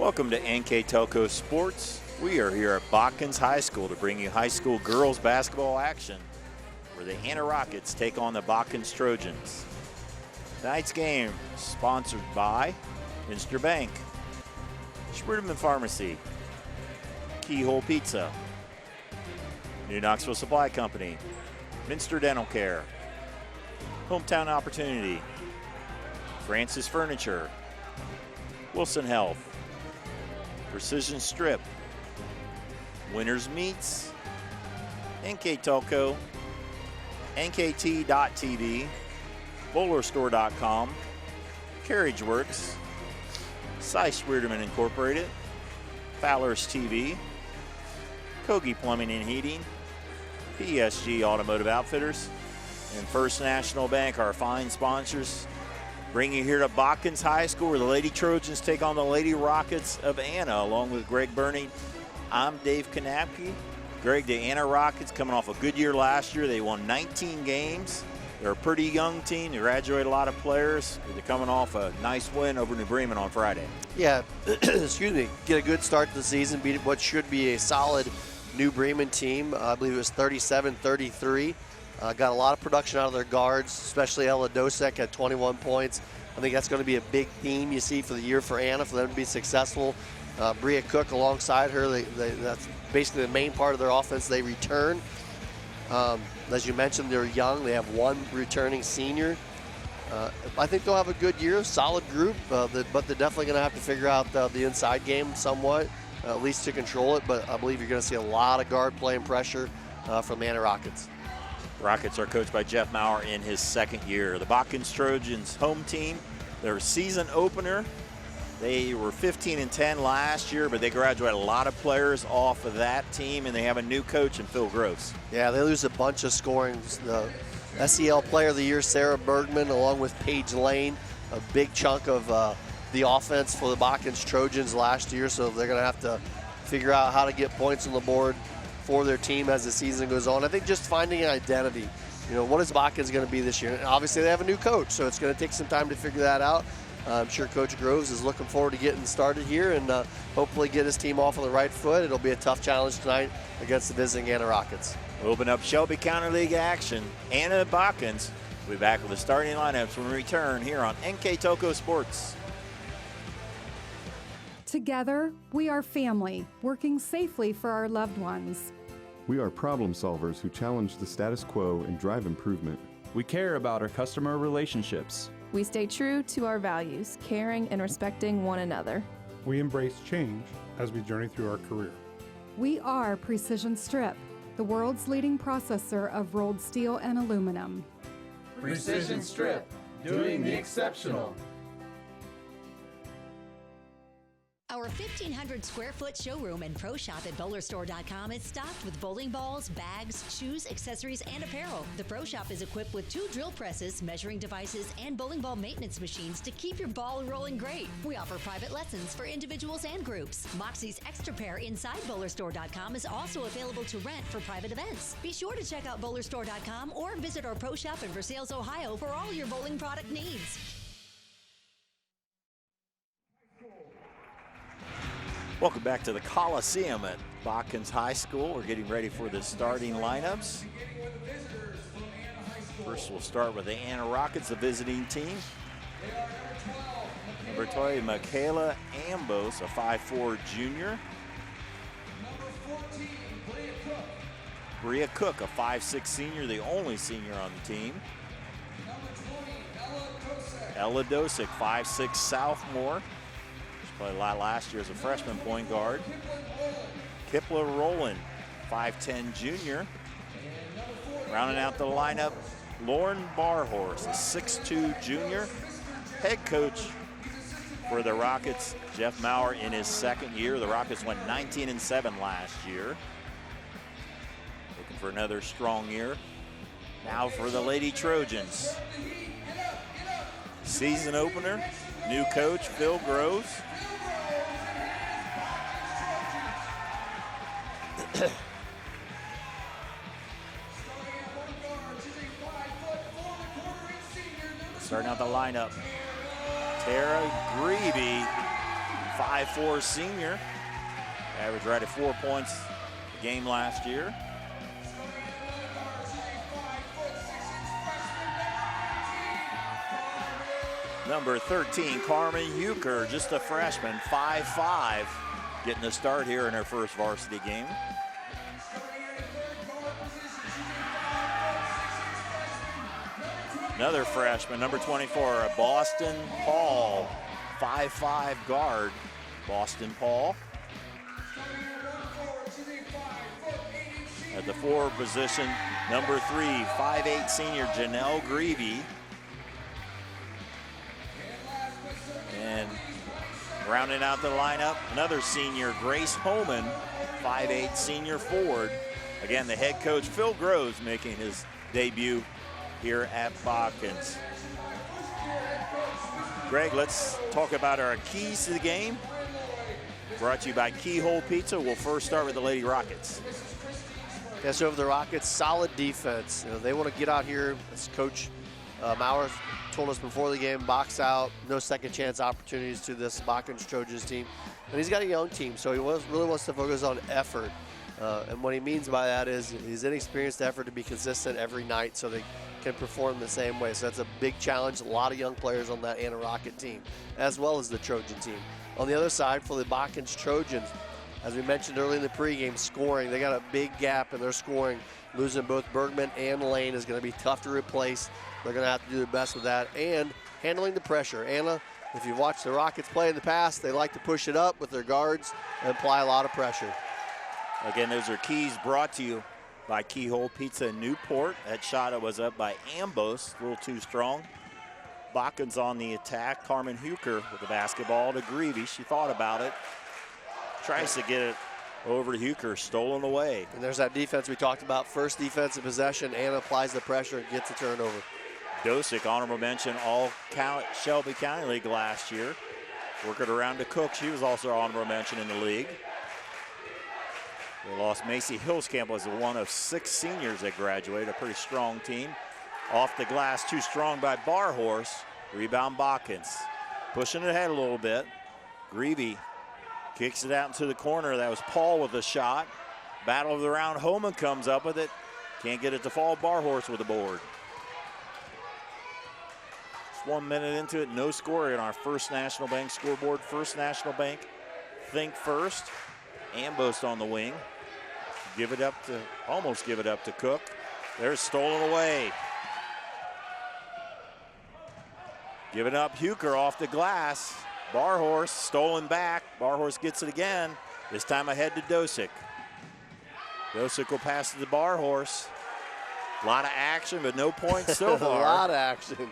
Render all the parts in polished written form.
Welcome to NKTelco Sports. We are here at BOTKINS High School to bring you high school girls basketball action, where the Anna Rockets take on the BOTKINS Trojans. Tonight's game sponsored by Minster Bank, Schwerdeman Pharmacy, Keyhole Pizza, New Knoxville Supply Company, Minster Dental Care, Hometown Opportunity, Francis Furniture, Wilson Health, Precision Strip, Winners Meats, NKTelco, NKT.TV, BowlerStore.com, CarriageWorks, Cy Schwerdeman Incorporated, Fowler's TV, Kogi Plumbing and Heating, PSG Automotive Outfitters, and First National Bank, our fine sponsors. Bring you here to BOTKINS High School, where the Lady Trojans take on the Lady Rockets of Anna, along with Greg Burney. I'm Dave Kanapke. Greg, the Anna Rockets coming off a good year last year. They won 19 games. They're a pretty young team. They graduated a lot of players. They're coming off a nice win over New Bremen on Friday. Yeah, excuse me, get a good start to the season, beat what should be a solid New Bremen team. I believe it was 37-33. Got a lot of production out of their guards, especially Ella Dosek at 21 points. I think that's going to be a big theme you see for the year for Anna, for them to be successful. Bria Cook alongside her, that's basically the main part of their offense. They return. As you mentioned, they're young. They have one returning senior. I think they'll have a good year, solid group, but they're definitely going to have to figure out the inside game somewhat, at least to control it. But I believe you're going to see a lot of guard play and pressure from the Anna Rockets. Rockets are coached by Jeff Maurer in his second year. The BOTKINS Trojans home team, their season opener, they were 15-10 last year, but they graduated a lot of players off of that team, and they have a new coach in Phil Gross. Yeah, they lose a bunch of scoring. The SEL Player of the Year, Sarah Bergman, along with Paige Lane, a big chunk of the offense for the BOTKINS Trojans last year, so they're going to have to figure out how to get points on the board for their team as the season goes on. I think just finding an identity. You know, what is BOTKINS going to be this year? And obviously, they have a new coach, so it's going to take some time to figure that out. I'm sure Coach Groves is looking forward to getting started here and hopefully get his team off on the right foot. It'll be a tough challenge tonight against the visiting Anna Rockets. We'll open up Shelby County League action. Anna BOTKINS will be back with the starting lineups when we return here on NKTelco Sports. Together, we are family, working safely for our loved ones. We are problem solvers who challenge the status quo and drive improvement. We care about our customer relationships. We stay true to our values, caring and respecting one another. We embrace change as we journey through our career. We are Precision Strip, the world's leading processor of rolled steel and aluminum. Precision Strip, doing the exceptional. Our 1,500 square foot showroom and pro shop at BowlerStore.com is stocked with bowling balls, bags, shoes, accessories, and apparel. The pro shop is equipped with 2 drill presses, measuring devices, and bowling ball maintenance machines to keep your ball rolling great. We offer private lessons for individuals and groups. Moxie's Extra Pair inside BowlerStore.com is also available to rent for private events. Be sure to check out BowlerStore.com or visit our pro shop in Versailles, Ohio for all your bowling product needs. Welcome back to the Coliseum at BOTKINS High School. We're getting ready for the starting lineups. First, we'll start with the Anna Rockets, the visiting team. Number 12, Michaela Ambos, a 5'4" junior. Bria Cook, a 5'6" senior, the only senior on the team. Ella Dosek, 5'6" sophomore. Played a lot last year as a freshman point guard. Kipla Rowland, 5'10" junior. Rounding out the lineup, Lauren Barhorse, a 6'2" junior. Head coach for the Rockets, Jeff Maurer, in his second year. The Rockets went 19-7 last year. Looking for another strong year. Now for the Lady Trojans. Season opener, new coach, Phil Groves. Starting out the lineup, Tara Greeby, 5'4" senior. Averaged right at 4 points a game last year. Number 13, Carmen Euchre, just a freshman, 5'5", getting a start here in her first varsity game. Another freshman, number 24, Boston Paul, 5'5" guard, Boston Paul. At the forward position, number 3, 5'8" senior, Janelle Greavy. And rounding out the lineup, another senior, Grace Homan, 5'8" senior forward. Again, the head coach, Phil Groves, making his debut here at Botkins. Greg, let's talk about our keys to the game. Brought to you by Keyhole Pizza. We'll first start with the Lady Rockets. Yes, over the Rockets, solid defense. You know, they want to get out here, as Coach Maurer told us before the game, box out, no second chance opportunities to this Botkins Trojans team. And he's got a young team, so he really wants to focus on effort. And what he means by that is his inexperienced effort to be consistent every night so they can perform the same way. So that's a big challenge. A lot of young players on that Anna Rocket team, as well as the Trojan team. On the other side, for the Botkins Trojans, as we mentioned early in the pregame, scoring. They got a big gap in their scoring. Losing both Bergman and Lane is going to be tough to replace. They're going to have to do their best with that. And handling the pressure. Anna, if you've watched the Rockets play in the past, they like to push it up with their guards and apply a lot of pressure. Again, those are keys brought to you by Keyhole Pizza in Newport. That shot was up by Ambos, a little too strong. Botkins on the attack. Carmen Euchre with the basketball to Greavy. She thought about it. Tries to get it over to Euchre, stolen away. And there's that defense we talked about. First defensive possession. Anna applies the pressure and gets a turnover. Dosick, honorable mention, all Shelby County League last year. Working around to Cook. She was also honorable mention in the league. They lost Macy Hillscamp, was one of 6 seniors that graduated, a pretty strong team. Off the glass, too strong by Barhorse. Rebound Botkins. Pushing it ahead a little bit. Greavy kicks it out into the corner. That was Paul with a shot. Battle of the round. Homan comes up with it. Can't get it to fall. Barhorse with the board. Just 1 minute into it. No score in our First National Bank scoreboard. First National Bank, think first. Ambost on the wing. Give it up to, almost give it up to Cook. There's stolen away. Giving up Euchre off the glass. Barhorse stolen back. Barhorse gets it again. This time ahead to Dosick. Dosick will pass to the Barhorse. A lot of action, but no points so far. A lot of action.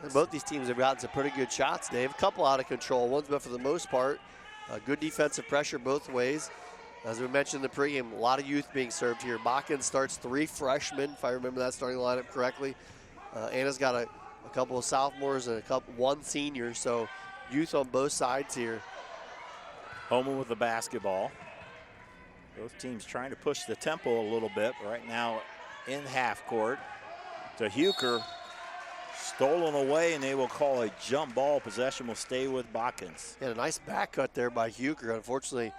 And both these teams have gotten some pretty good shots, Dave. A couple out of control. One's been, for the most part, good defensive pressure both ways. As we mentioned in the pregame, a lot of youth being served here. Botkins starts 3 freshmen, if I remember that starting lineup correctly. Anna's got a couple of sophomores and one senior, so youth on both sides here. Homan with the basketball. Both teams trying to push the tempo a little bit. Right now in half court to Euchre. Stolen away, and they will call a jump ball. Possession will stay with Botkins. Yeah, a nice back cut there by Euchre. Unfortunately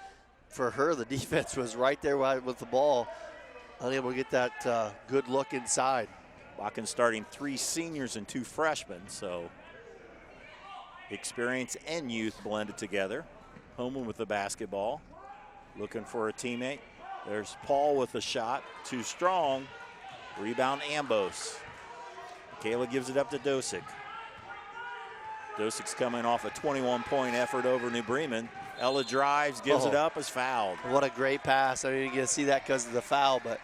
for her, the defense was right there with the ball. Unable to get that good look inside. Botkins starting 3 seniors and 2 freshmen, so experience and youth blended together. Homan with the basketball, looking for a teammate. There's Paul with a shot, too strong. Rebound Ambos. Kayla gives it up to Dosick. Dosick's coming off a 21-point effort over New Bremen. Ella drives, gives it up, is fouled. What a great pass. I didn't get to see that because of the foul, but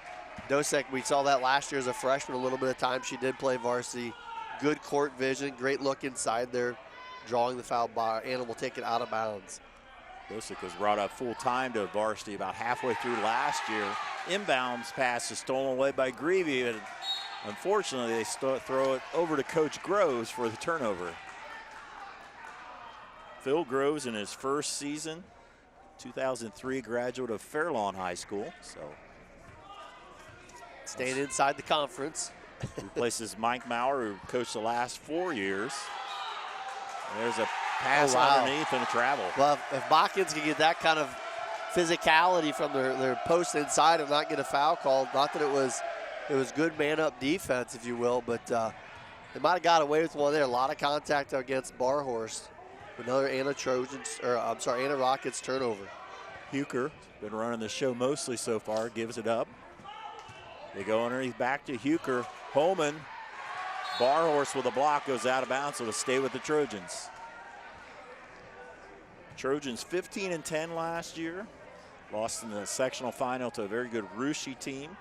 Dosick, we saw that last year as a freshman, a little bit of time. She did play varsity. Good court vision, great look inside there, drawing the foul by Anna will take it out of bounds. Dosick was brought up full time to varsity about halfway through last year. Inbounds pass is stolen away by Greavy, but unfortunately they throw it over to Coach Groves for the turnover. Phil Groves in his first season, 2003 graduate of Fairlawn High School. So staying inside the conference. Replaces Mike Maurer, who coached the last 4 years. There's a Pass underneath and a travel. Well, if Botkins can get that kind of physicality from their post inside and not get a foul called, not that it was good man-up defense, if you will, but they might have got away with one there. A lot of contact against Barhorst. Another Anna Rockets turnover. Huker, been running the show mostly so far, gives it up. They go underneath back to Huker. Holman, Barhorst with a block, goes out of bounds, so it'll stay with the Trojans. Trojans 15-10 last year. Lost in the sectional final to a very good Russia team.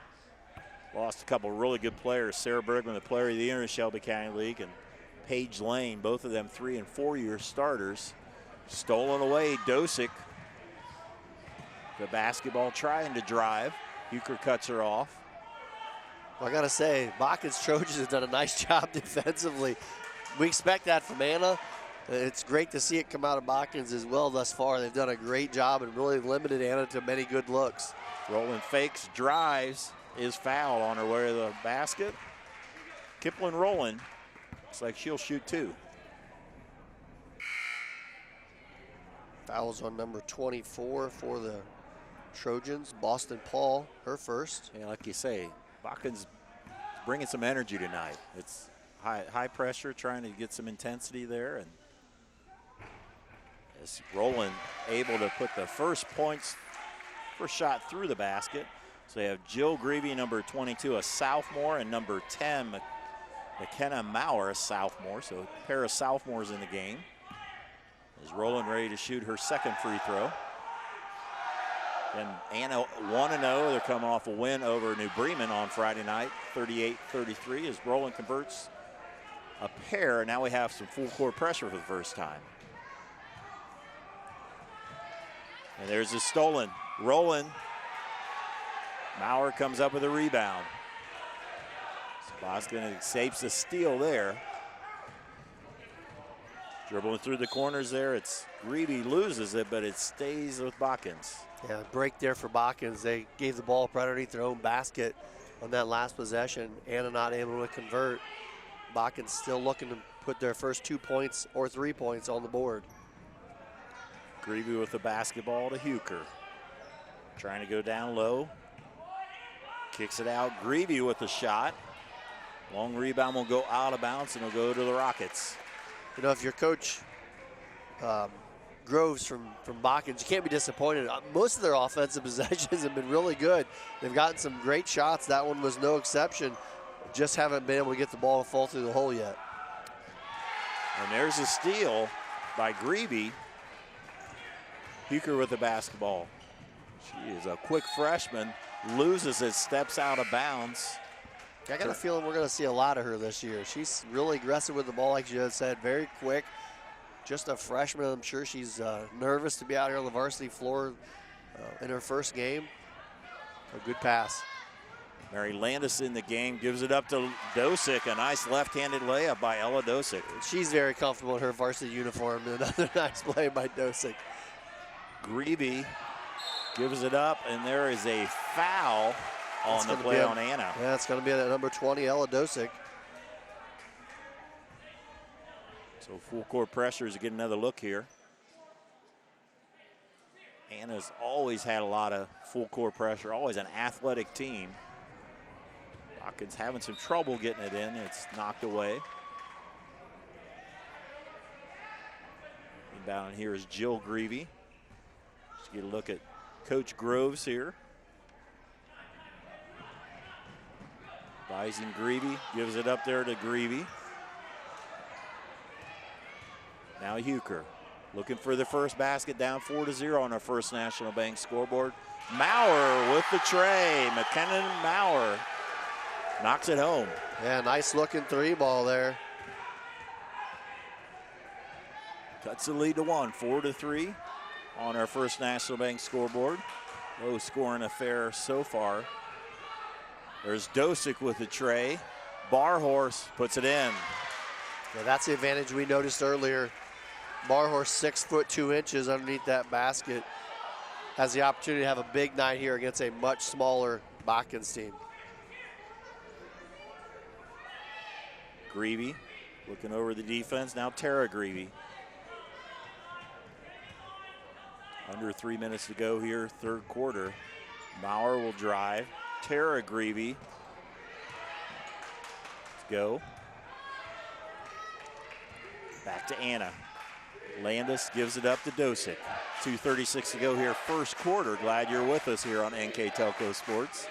Lost a couple of really good players. Sarah Bergman, the player of the year in the Shelby County League, and Paige Lane, both of them 3- and 4-year starters. Stolen away, Dosick. The basketball trying to drive. Huker cuts her off. Well, I got to say, Botkins Trojans have done a nice job defensively. We expect that from Anna. It's great to see it come out of Botkins as well thus far. They've done a great job and really limited Anna to many good looks. Roland fakes, drives, is fouled on her way to the basket. Kiplin Rowland, looks like she'll shoot 2. Fouls on number 24 for the Trojans. Boston Paul, her first. Yeah, like you say, Botkins bringing some energy tonight. It's high pressure, trying to get some intensity there, and as Rowland able to put the first shot through the basket. So they have Jill Greavy, number 22, a sophomore, and number 10, McKenna Maurer, a sophomore. So a pair of sophomores in the game. Is Rowland ready to shoot her second free throw? And Anna 1-0. They're coming off a win over New Bremen on Friday night, 38-33, as Rowland converts a pair. Now we have some full court pressure for the first time. And there's a stolen. Rowland. Maurer comes up with a rebound. Boskin saves the steal there. Dribbling through the corners there. It's Greavy loses it, but it stays with Botkins. Yeah, break there for Botkins. They gave the ball up right underneath their own basket on that last possession. Anna not able to convert. Botkins still looking to put their first 2 points or 3 points on the board. Greavy with the basketball to Huker. Trying to go down low. Kicks it out. Greavy with the shot. Long rebound will go out of bounds and will go to the Rockets. You know, if your coach Groves from Botkins, you can't be disappointed. Most of their offensive possessions have been really good. They've gotten some great shots. That one was no exception. Just haven't been able to get the ball to fall through the hole yet. And there's a steal by Greavy. Huker with the basketball. She is a quick freshman. Loses it, steps out of bounds. I got a feeling we're going to see a lot of her this year. She's really aggressive with the ball, like you had said, very quick. Just a freshman. I'm sure she's nervous to be out here on the varsity floor in her first game. A good pass. Mary Landis in the game, gives it up to Dosick. A nice left-handed layup by Ella Dosick. She's very comfortable in her varsity uniform. Another nice play by Dosick. Greavy gives it up, and there is a foul on the play on Anna. Yeah, it's going to be at number 20, Ella Dosick. So full court pressure to get another look here. Anna's always had a lot of full court pressure, always an athletic team. Botkins having some trouble getting it in. It's knocked away. Inbound here is Jill Greavy. Let's get a look at Coach Groves here. Bison Greavy gives it up there to Greavy. Now Huker looking for the first basket, down 4-0 on our First National Bank scoreboard. Maurer with the tray. McKenna Maurer knocks it home. Yeah, nice looking 3-ball there. Cuts the lead to 1, 4-3 on our First National Bank scoreboard. Low scoring affair so far. There's Dosick with the tray. Barhorse puts it in. Yeah, that's the advantage we noticed earlier. Barhorse 6'2" underneath that basket. Has the opportunity to have a big night here against a much smaller Botkins team. Greavy looking over the defense. Now Tara Greavy. Under 3 minutes to go here, third quarter. Maurer will drive. Tara Greavy. Let's go. Back to Anna. Landis gives it up to Dosick. 2:36 to go here, first quarter. Glad you're with us here on NKTelco Sports.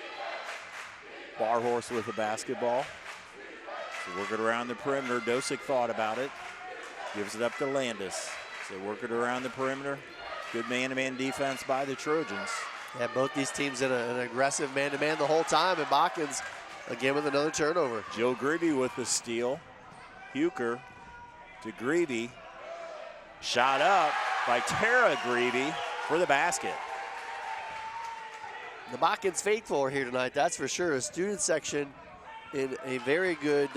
Barhorse with the basketball. So work it around the perimeter. Dosick thought about it. Gives it up to Landis. So work it around the perimeter. Good man-to-man defense by the Trojans. Yeah, both these teams in an aggressive man-to-man the whole time, and Botkins again with another turnover. Jill Greavy with the steal. Huker to Greavy. Shot up by Tara Greavy for the basket. The Botkins faithful are here tonight, that's for sure. A student section in a very good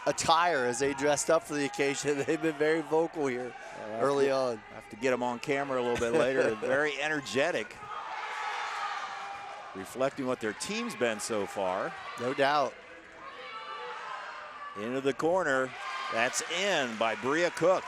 attire as they dressed up for the occasion. They've been very vocal here early on. Have to get them on camera a little bit later. Very energetic. Reflecting what their team's been so far. No doubt. Into the corner. That's in by Bria Cook.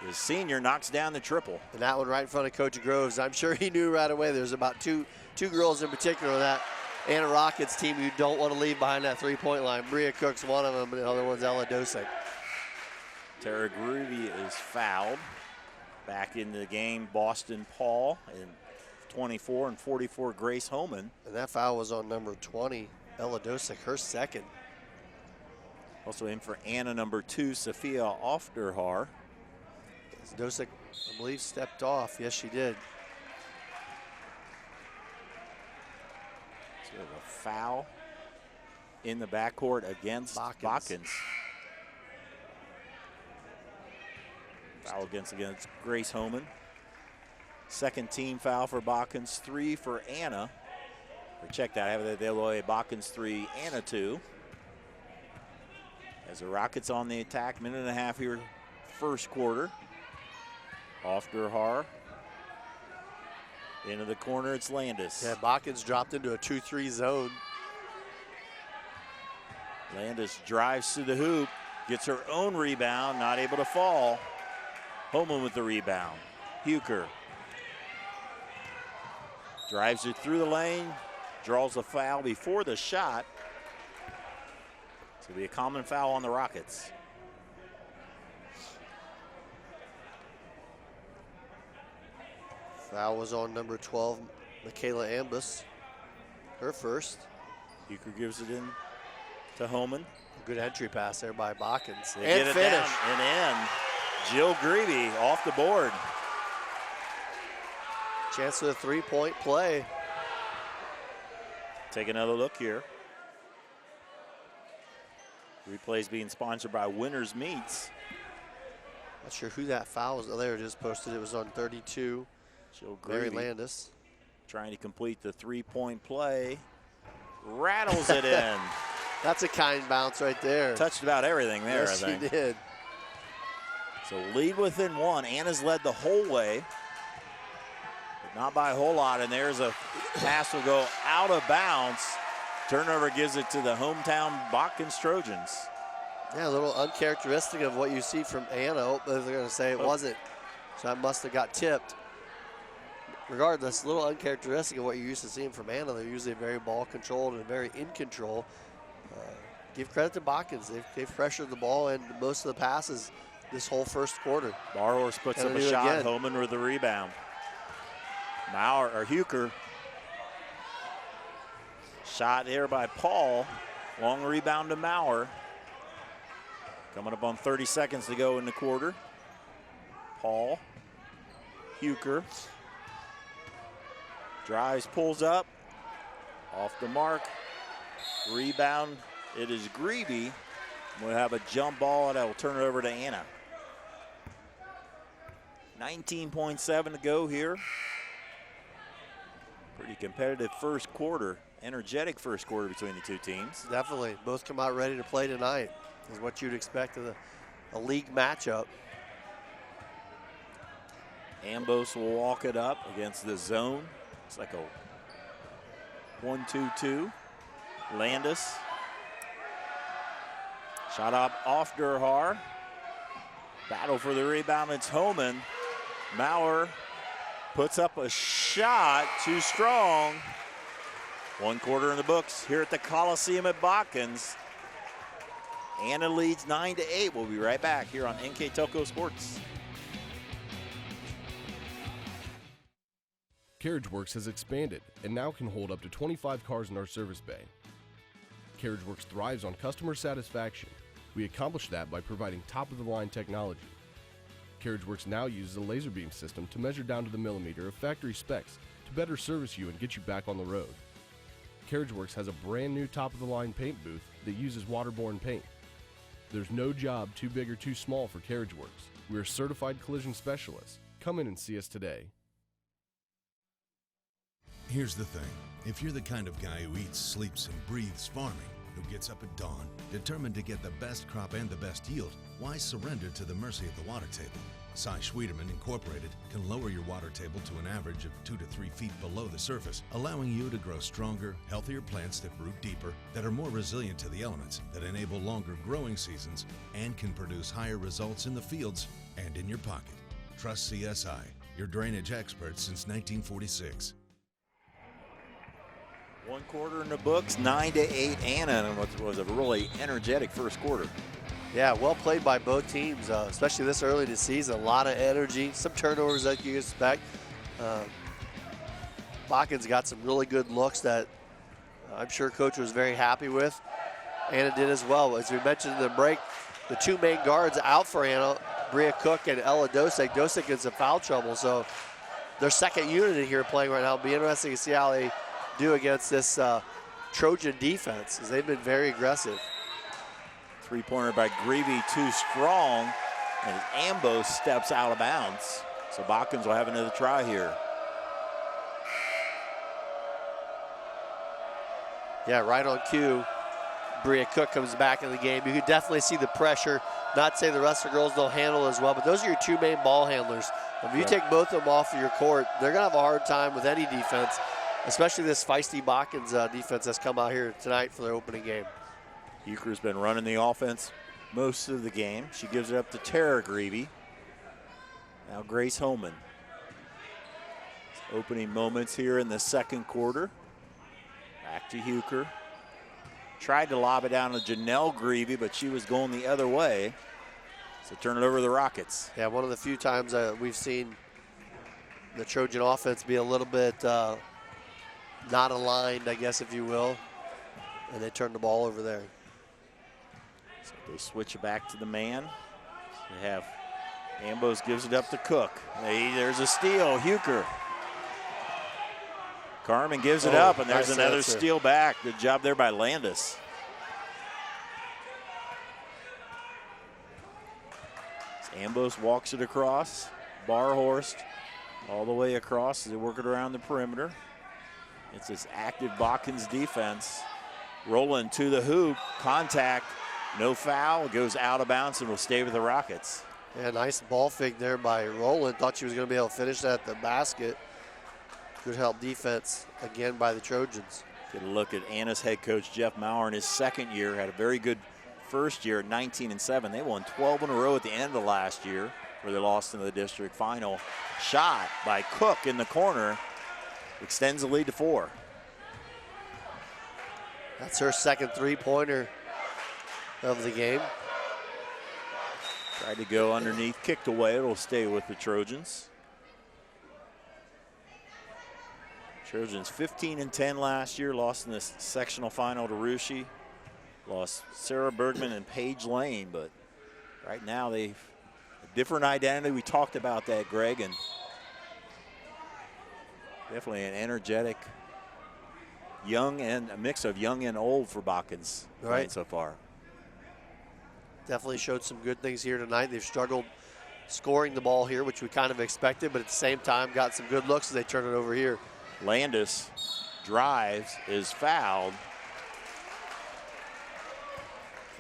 The senior knocks down the triple. And that one right in front of Coach Groves. I'm sure he knew right away. There's about two girls in particular on that Anna Rockets team you don't want to leave behind that three-point line. Bria Cook's one of them, and the other one's Ella Dosick. Tara Greavy is fouled. Back into the game, Boston Paul, and 24 and 44, Grace Homan. And that foul was on number 20, Ella Dosick, her second. Also in for Anna, number 2, Sophia Ofterhar. Dosick, I believe, stepped off. Yes, she did. So we have a foul in the backcourt against Botkins. Foul against Grace Homan. Second team foul for Botkins, 3 for Anna. Or check that, I have the way, Botkins 3, Anna 2. As the Rockets on the attack, minute and a half here, first quarter. Ofterhar. Into the corner, it's Landis. Yeah, Botkins dropped into a 2-3 zone. Landis drives to the hoop, gets her own rebound, not able to fall. Homan with the rebound. Huker drives it through the lane, draws a foul before the shot. It's going to be a common foul on the Rockets. Foul was on number 12, Michaela Ambus, her first. Huker gives it in to Homan. Good entry pass there by Botkins. They get it down and in. Jill Greavy off the board. Chance for a three-point play. Take another look here. Replay's being sponsored by Winners Meats. Not sure who that foul was. Oh, there it is posted. It was on 32. Jill Mary Greavy Landis. trying to complete the three-point play. Rattles it in. That's a kind bounce right there. Touched about everything there, yes, I think. She did. So lead within one. Anna's led the whole way. But not by a whole lot. And there's a pass will go out of bounds. Turnover gives it to the hometown Botkins Trojans. Yeah, a little uncharacteristic of what you see from Anna. Oh, they're going to say it wasn't. So that must have got tipped. Regardless, a little uncharacteristic of what you're used to seeing from Anna. They're usually very ball controlled and very in control. Give credit to Botkins. They've pressured the ball and most of the passes this whole first quarter. Barhorse puts up a shot. Again. Homan with the rebound. Huker. Shot there by Paul. Long rebound to Maurer. Coming up on 30 seconds to go in the quarter. Paul. Huker. Drives, pulls up. Off the mark. Rebound. It is Greavy. We'll have a jump ball and I will turn it over to Anna. 19.7 to go here. Pretty competitive first quarter. Energetic first quarter between the two teams. Definitely. Both come out ready to play tonight. Is what you'd expect of a league matchup. Ambos will walk it up against the zone. It's like a 1-2-2. Landis. Shot up off Durhar. Battle for the rebound. It's Homan. Maurer puts up a shot, too strong. 1 quarter in the books here at the Coliseum at Botkins. Anna leads 9-8. We'll be right back here on NKTelco Sports. CarriageWorks has expanded and now can hold up to 25 cars in our service bay. CarriageWorks thrives on customer satisfaction. We accomplish that by providing top-of-the-line technology. CarriageWorks now uses a laser beam system to measure down to the millimeter of factory specs to better service you and get you back on the road. CarriageWorks has a brand new top-of-the-line paint booth that uses waterborne paint. There's no job too big or too small for CarriageWorks. We're a certified collision specialist. Come in and see us today. Here's the thing. If you're the kind of guy who eats, sleeps, and breathes farming, who gets up at dawn, determined to get the best crop and the best yield, why surrender to the mercy of the water table? Cy Schwiederman Incorporated can lower your water table to an average of 2 to 3 feet below the surface, allowing you to grow stronger, healthier plants that root deeper, that are more resilient to the elements, that enable longer growing seasons, and can produce higher results in the fields and in your pocket. Trust CSI, your drainage expert since 1946. 1 quarter in the books, 9-8 Anna, and what was a really energetic first quarter. Yeah, well played by both teams, especially this early in the season. A lot of energy, some turnovers that you expect. Botkins got some really good looks that I'm sure Coach was very happy with. Anna did as well. As we mentioned in the break, the 2 main guards out for Anna, Bria Cook and Ella Dosick. Dosick gets in foul trouble, so their second unit in here playing right now. It'll be interesting to see how they do against this Trojan defense, as they've been very aggressive. 3-pointer by Greavy, too strong, and Ambo steps out of bounds. So Botkins will have another try here. Yeah, right on cue. Bria Cook comes back in the game. You could definitely see the pressure. Not say the rest of the girls don't handle as well, but those are your 2 main ball handlers. If you take both of them off of your court, they're going to have a hard time with any defense, especially this feisty Botkins defense that's come out here tonight for their opening game. Euchre's been running the offense most of the game. She gives it up to Tara Greavy. Now Grace Holman. Opening moments here in the second quarter. Back to Euchre. Tried to lob it down to Janelle Greavy, but she was going the other way. So turn it over to the Rockets. Yeah, one of the few times we've seen the Trojan offense be a little bit not aligned, I guess, if you will. And they turn the ball over there. So they switch it back to the man. They have Ambos gives it up to Cook. There's a steal, Euchre. Carmen gives it up, and there's nice another answer. steal back. Good job there by Landis. Ambos walks it across. Barhorst all the way across as they work it around the perimeter. It's this active Botkins defense. Rolling to the hoop, contact, no foul, goes out of bounds and will stay with the Rockets. Yeah, nice ball fake there by Rowland. Thought she was going to be able to finish that at the basket. Good help defense again by the Trojans. Get a look at Anna's head coach, Jeff Maurer, in his second year. Had a very good first year at 19-7. They won 12 in a row at the end of last year, where they lost in the district final. Shot by Cook in the corner. Extends the lead to 4. That's her second 3-pointer of the game. Tried to go underneath, kicked away. It'll stay with the Trojans. Trojans 15-10 last year, lost in the sectional final to Rushi. Lost Sarah Bergman and Paige Lane, but right now they've a different identity. We talked about that, Greg, and definitely an energetic young and a mix of young and old for Botkins playing so far. Definitely showed some good things here tonight. They've struggled scoring the ball here, which we kind of expected, but at the same time got some good looks as they turn it over here. Landis drives, is fouled.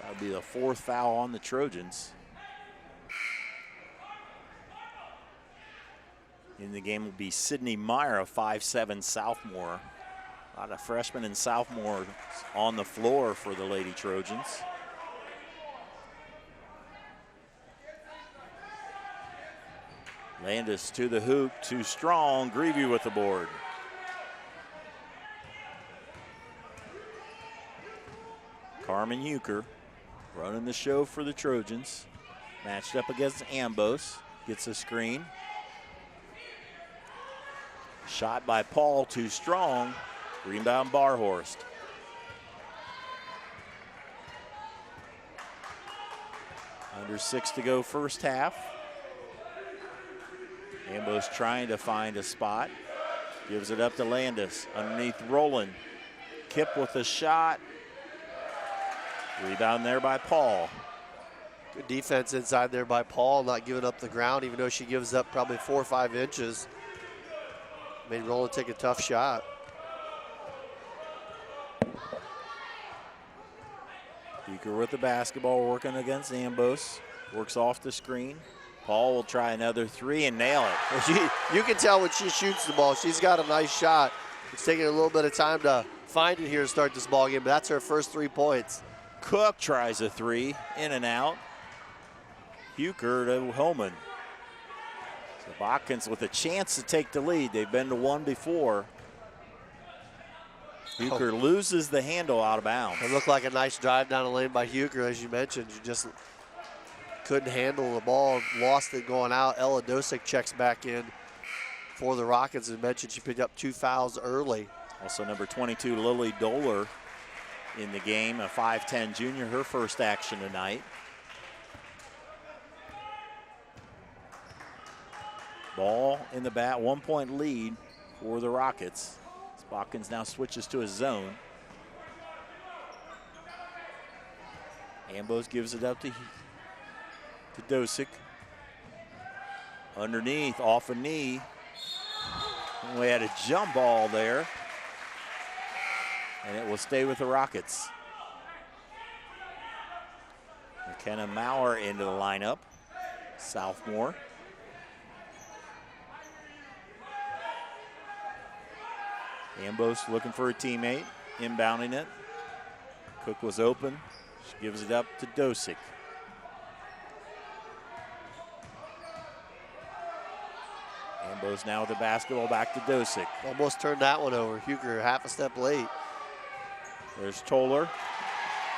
That would be the 4th foul on the Trojans. In the game will be Sydney Meyer, a 5'7" sophomore. A lot of freshmen and sophomores on the floor for the Lady Trojans. Landis to the hoop, too strong. Greavy with the board. Carmen Euchre running the show for the Trojans. Matched up against Ambos. Gets a screen. Shot by Paul, too strong. Rebound Barhorst. Under 6 to go first half. Ambos trying to find a spot. Gives it up to Landis. Underneath Rowland. Kip with a shot. Rebound there by Paul. Good defense inside there by Paul, not giving up the ground, even though she gives up probably 4 or 5 inches. Made Rowland take a tough shot. Beaker with the basketball, working against Ambos. Works off the screen. Paul will try another 3 and nail it. You can tell when she shoots the ball, she's got a nice shot. It's taking a little bit of time to find it here to start this ball game, but that's her first 3 points. Cook tries a 3, in and out. Huker to Hillman. So Botkins with a chance to take the lead. They've been to 1 before. Huker loses the handle out of bounds. It looked like a nice drive down the lane by Huker, as you mentioned. You just couldn't handle the ball, lost it going out. Ella Dosick checks back in for the Rockets. As mentioned, she picked up 2 fouls early. Also number 22, Lily Doler in the game, a 5'10 junior, her first action tonight. Ball in the bat, 1-point lead for the Rockets. Botkins now switches to a zone. Ambos gives it up to Dosick. Underneath, off a knee. And we had a jump ball there. And it will stay with the Rockets. McKenna Maurer into the lineup, sophomore. Ambos looking for a teammate, inbounding it. Cook was open. She gives it up to Dosick. Ambos now with the basketball, back to Dosick. Almost turned that one over. Huger half a step late. There's Toller.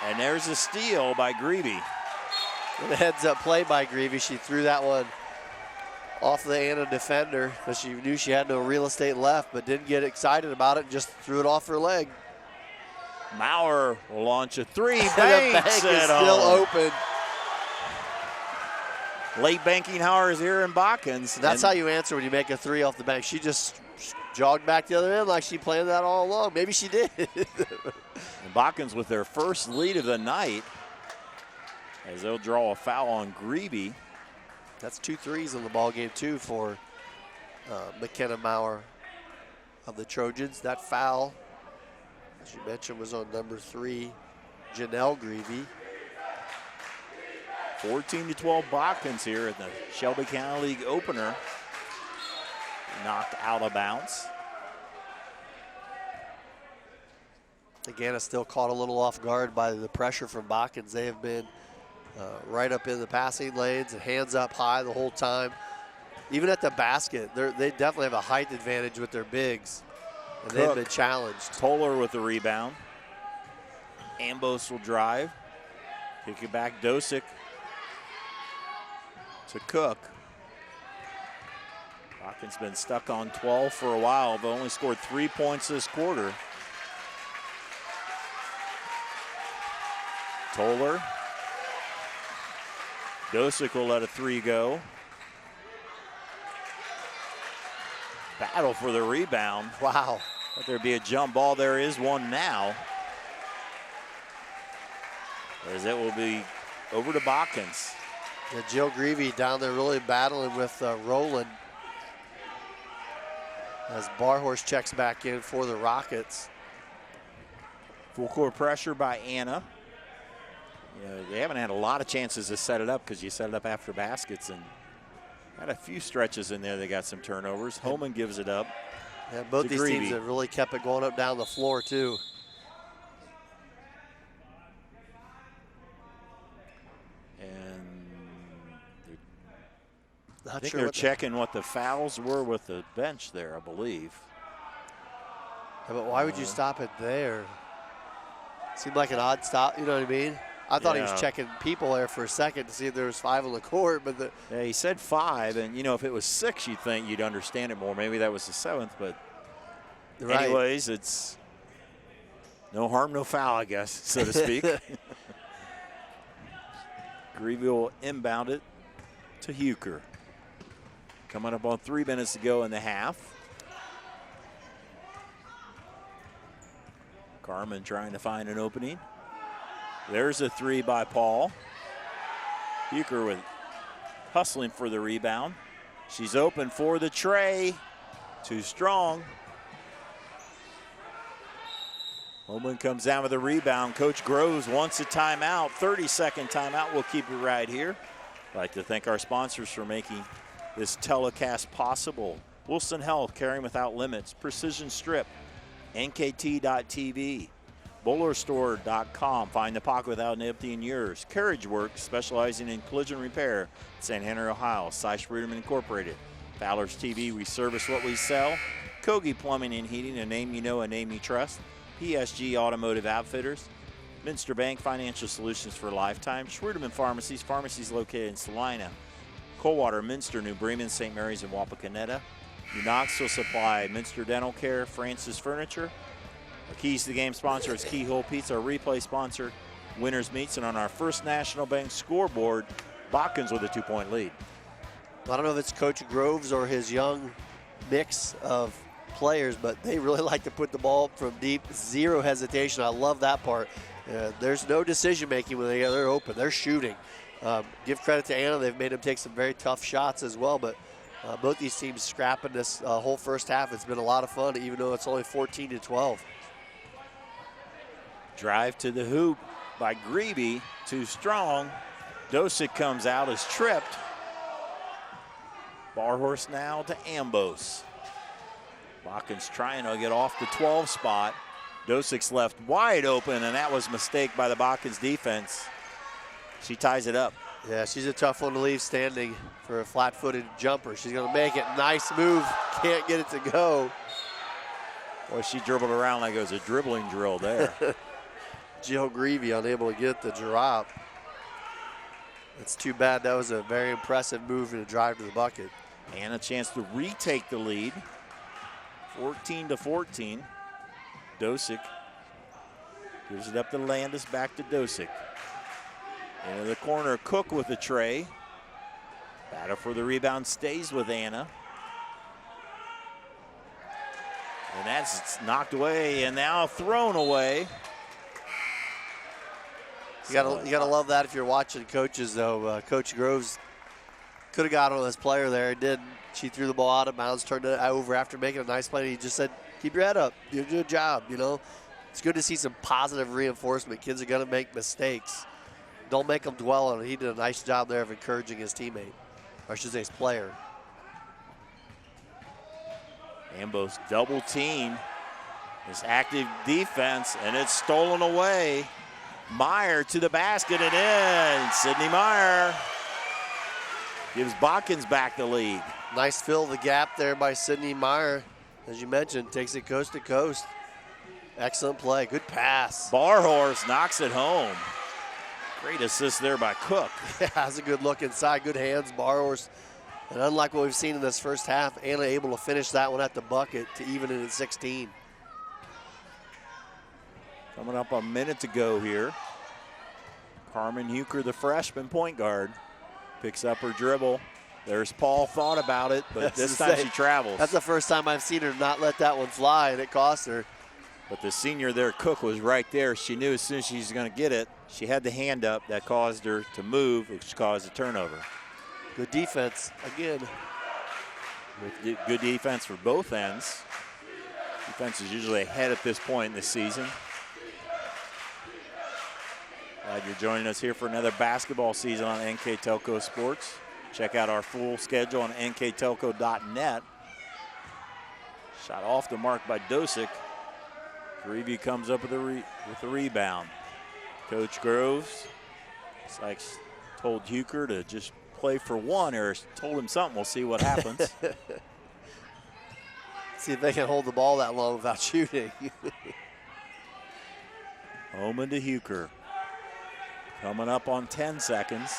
And there's a steal by Greavy. And a heads-up play by Greavy. She threw that one off the Anna defender because she knew she had no real estate left, but didn't get excited about it and just threw it off her leg. Maurer will launch a 3. The bank is still open. Late banking hours here in Botkins. That's how you answer when you make a 3 off the bank. She just jogged back the other end like she planned that all along. Maybe she did. And Botkins with their first lead of the night as they'll draw a foul on Greavy. That's 2 threes in the ball game too for McKenna Maurer of the Trojans. That foul, as you mentioned, was on number 3, Janelle Greavy. 14-12 Botkins here at the Shelby County League opener. Knocked out of bounds. Again, it's still caught a little off guard by the pressure from Botkins. They have been right up in the passing lanes and hands up high the whole time. Even at the basket, they definitely have a height advantage with their bigs, and they've been challenged. Toller with the rebound. Ambos will drive. Kick it back, Dosick to Cook. Botkins been stuck on 12 for a while, but only scored 3 points this quarter. Toller. Dosick will let a 3 go. Battle for the rebound. Wow. Thought there'd be a jump ball. There is one now. As it will be over to Botkins. Yeah, Jill Greavy down there really battling with Rowland. As Barhorst checks back in for the Rockets. Full court pressure by Anna. You know, they haven't had a lot of chances to set it up because you set it up after baskets, and had a few stretches in there. They got some turnovers. Holman gives it up. Yeah, both these Greavy. teams have really kept it going up down the floor too. I think they're checking what the fouls were with the bench there, I believe. Yeah, but why would you stop it there? Seemed like an odd stop, you know what I mean? I thought he was checking people there for a second to see if there was 5 on the court, but yeah, he said 5, and if it was 6, you'd think you'd understand it more. Maybe that was the 7th, but anyways, it's no harm, no foul, I guess, so to speak. Greavy will inbound it to Huker. Coming up on 3 minutes to go in the half. Carmen trying to find an opening. There's a 3 by Paul. Huker with hustling for the rebound. She's open for the tray. Too strong. Holman comes down with a rebound. Coach Groves wants a timeout. 30-second timeout. We'll keep it right here. I'd like to thank our sponsors for making this telecast possible. Wilson Health, caring without limits. Precision Strip, NKT.TV, BowlerStore.com. Find the pocket without emptying yours. Carriage Works, specializing in collision repair. St. Henry, Ohio. Seisch Friedman Incorporated. Fowler's TV, we service what we sell. Kogi Plumbing and Heating, a name you know, a name you trust. PSG Automotive Outfitters. Minster Bank Financial Solutions for Lifetime. Schwerdeman Pharmacies, pharmacies located in Salina, Coldwater, Minster, New Bremen, St. Mary's, and Wapakoneta. New Knoxville Supply, Minster Dental Care, Francis Furniture. Our Keys to the Game sponsor is Keyhole Pizza, our replay sponsor, Winners Meats, and on our First National Bank scoreboard, Botkins with a 2-point lead. I don't know if it's Coach Groves or his young mix of players, but they really like to put the ball from deep, zero hesitation. I love that part. There's no decision making when they're open. They're shooting. Give credit to Anna. They've made them take some very tough shots as well, but both these teams scrapping this whole first half. It's been a lot of fun, even though it's only 14-12. Drive to the hoop by Greavy. Too strong. Dosick comes out, is tripped. Barhorse now to Ambos. Botkins trying to get off the 12 spot. Dosick's left wide open, and that was a mistake by the Botkins defense. She ties it up. Yeah, she's a tough one to leave standing for a flat-footed jumper. She's going to make it. Nice move. Can't get it to go. Boy, she dribbled around like it was a dribbling drill there. Jill Greavy unable to get the drop. It's too bad. That was a very impressive move and a drive to the bucket. And a chance to retake the lead. 14-14. Dosick gives it up to Landis, back to Dosick. Into the corner, Cook with the tray. Battle for the rebound stays with Anna. And that's knocked away and now thrown away. You gotta love that if you're watching coaches, though. Coach Groves could have got on this player there. He didn't. She threw the ball out of bounds, turned it over after making a nice play. He just said, keep your head up. You do a good job, you know. It's good to see some positive reinforcement. Kids are going to make mistakes. Don't make them dwell on it. He did a nice job there of encouraging his teammate, or I should say his player. Ambos double team. This active defense, and it's stolen away. Meyer to the basket and in. Sydney Meyer gives Botkins back the lead. Nice fill of the gap there by Sydney Meyer. As you mentioned, takes it coast to coast. Excellent play, good pass. Barhorse knocks it home. Great assist there by Cook. Yeah, that's a good look inside, good hands, Barhorse. And unlike what we've seen in this first half, Anna able to finish that one at the bucket to even it at 16. Coming up a minute to go here. Carmen Huker, the freshman point guard, picks up her dribble. There's Paul, thought about it, but this time she travels. That's the first time I've seen her not let that one fly, and it cost her. But the senior there, Cook, was right there. She knew as soon as she was going to get it, she had the hand up. That caused her to move, which caused a turnover. Good defense again. With good defense for both ends. Defense is usually ahead at this point in the season. Glad you're joining us here for another basketball season on NKTelco Sports. Check out our full schedule on nktelco.net. Shot off the mark by Dosick. Greavy comes up with the rebound. Coach Groves, Sykes told Huker to just play for one or told him something. We'll see what happens. See if they can hold the ball that long without shooting. Homan to Huker. Coming up on 10 seconds.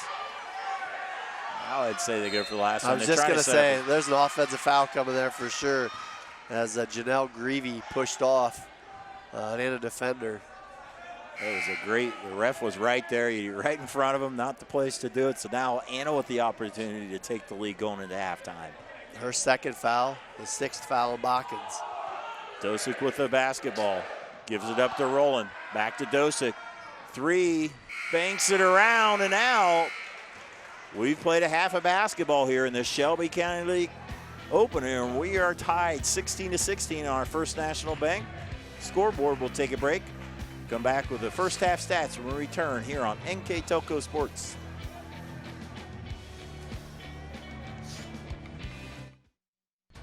Now I'd say they go for the last one. I was just going to say, there's an offensive foul coming there for sure as Janelle Greavy pushed off and a defender. That was a great, the ref was right there, right in front of him, not the place to do it. So now Anna with the opportunity to take the lead going into halftime. Her second foul, the 6th foul of Botkins. Dosick with the basketball, gives it up to Rowland. Back to Dosick. 3, banks it around and out. We've played a half of basketball here in the Shelby County League opener, and we are tied 16-16 on our First National Bank scoreboard. We'll take a break. Come back with the first half stats when we return here on NKTelco Sports.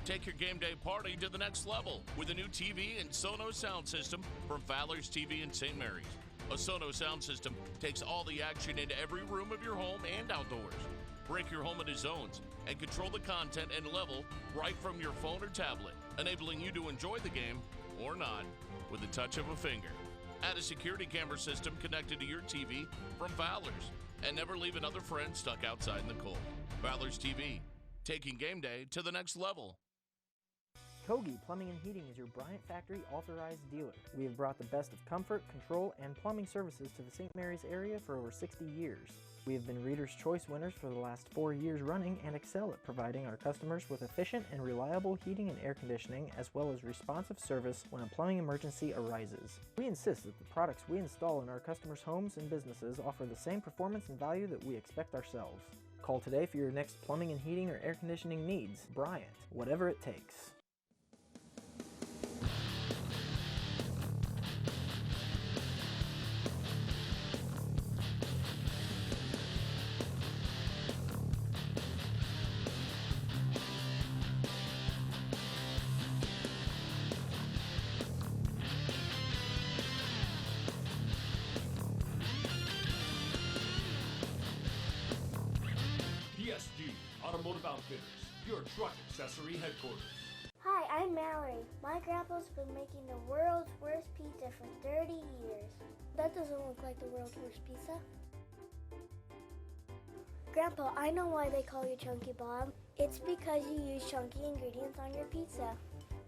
Take your game day party to the next level with a new TV and Sonos sound system from Fowler's TV in St. Mary's. A Sonos sound system takes all the action into every room of your home and outdoors. Break your home into zones and control the content and level right from your phone or tablet, enabling you to enjoy the game or not with the touch of a finger. Add a security camera system connected to your TV from Fowler's, and never leave another friend stuck outside in the cold. Fowler's TV, taking game day to the next level. Kogi Plumbing and Heating is your Bryant Factory authorized dealer. We have brought the best of comfort, control, and plumbing services to the St. Mary's area for over 60 years. We have been Reader's Choice winners for the last 4 years running and excel at providing our customers with efficient and reliable heating and air conditioning, as well as responsive service when a plumbing emergency arises. We insist that the products we install in our customers' homes and businesses offer the same performance and value that we expect ourselves. Call today for your next plumbing and heating or air conditioning needs. Bryant, whatever it takes. Automotive Outfitters, your truck accessory headquarters. Hi, I'm Mallory. My grandpa's been making the world's worst pizza for 30 years. That doesn't look like the world's worst pizza. Grandpa, I know why they call you Chunky Bob. It's because you use chunky ingredients on your pizza.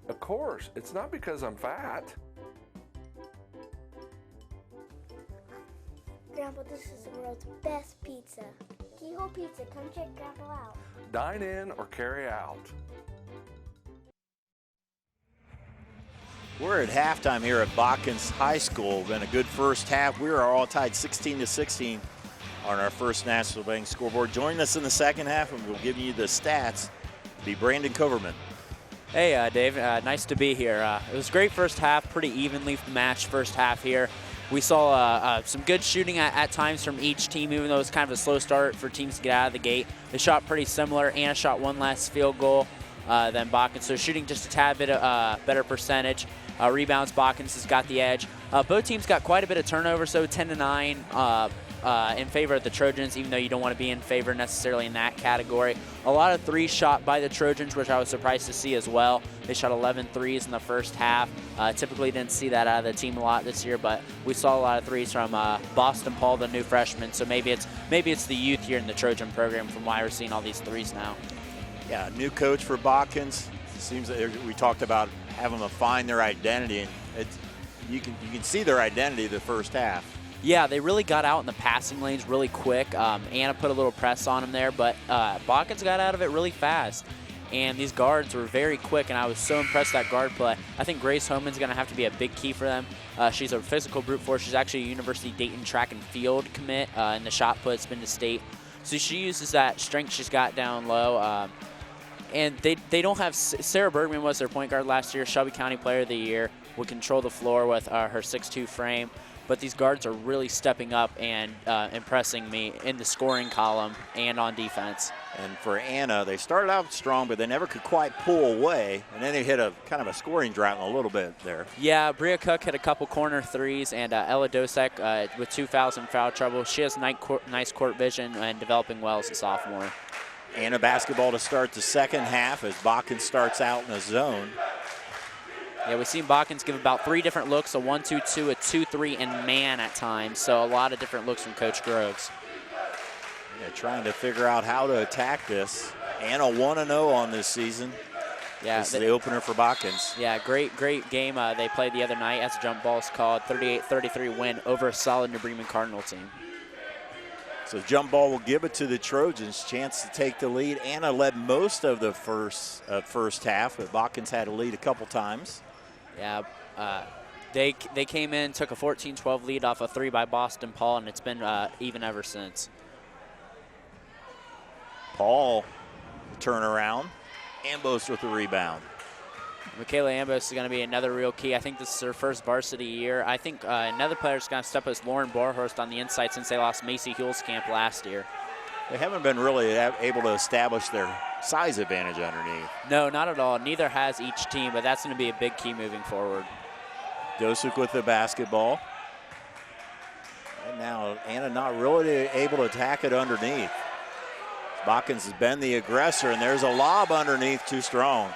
Of course, it's not because I'm fat. Grandpa, this is the world's best pizza. Keyhole Pizza, come check Grandpa out. Dine in or carry out. We're at halftime here at Botkins High School. Been a good first half. We are all tied 16-16 on our First National Bank scoreboard. Join us in the second half, and we'll give you the stats. Be Brandon Coverman. Hey, Dave. Nice to be here. It was a great first half, pretty evenly matched first half here. We saw some good shooting at times from each team, even though it was kind of a slow start for teams to get out of the gate. They shot pretty similar. Anna shot one less field goal than Botkins, so shooting just a tad bit better percentage. Rebounds, Botkins has got the edge. Both teams got quite a bit of turnover, so 10-9 in favor of the Trojans, even though you don't want to be in favor necessarily in that category. A lot of threes shot by the Trojans, which I was surprised to see as well. They shot 11 threes in the first half. Typically didn't see that out of the team a lot this year, but we saw a lot of threes from Boston Paul, the new freshman. So maybe it's the youth here in the Trojan program from why we're seeing all these threes now. Yeah, new coach for Botkins. Seems that we talked about having them find their identity, and you can see their identity the first half. Yeah, they really got out in the passing lanes really quick. Anna put a little press on them there, but Botkins got out of it really fast. And these guards were very quick, and I was so impressed with that guard play. I think Grace Homan's going to have to be a big key for them. She's a physical brute force. She's actually a University Dayton track and field commit in the shot put, spin to state. So she uses that strength she's got down low. And they don't have – Sarah Bergman was their point guard last year, Shelby County Player of the Year, would control the floor with her 6'2" frame. but these guards are really stepping up and impressing me in the scoring column and on defense. And for Anna, they started out strong, but they never could quite pull away, and then they hit a kind of a scoring drought in a little bit there. Yeah, Bria Cook hit a couple corner threes, and Ella Dosek with 2 fouls and foul trouble. She has nice court vision and developing well as a sophomore. Anna basketball to start the second half as Botkins starts out in the zone. Yeah, we've seen Botkins give about 3 different looks, a 1-2-2, a 2-3, and man at times. So a lot of different looks from Coach Groves. Yeah, trying to figure out how to attack this. Anna 1-0 on this season. Yeah, this is the opener for Botkins. Yeah, great game they played the other night as a jump ball's called. 38-33 win over a solid New Bremen Cardinal team. So jump ball will give it to the Trojans. Chance to take the lead. Anna led most of the first half, but Botkins had a lead a couple times. Yeah, they came in, took a 14-12 lead off a 3 by Boston Paul, and it's been even ever since. Paul, turnaround. Ambos with the rebound. Michaela Ambos is going to be another real key. I think this is her first varsity year. I think another player is going to step up is Lauren Borhorst on the inside since they lost Macy Hulskamp last year. They haven't been really able to establish their size advantage underneath. No, not at all. Neither has each team, but that's going to be a big key moving forward. Dosuk with the basketball. Right now, Anna not really able to attack it underneath. Botkins has been the aggressor, and there's a lob underneath, too strong.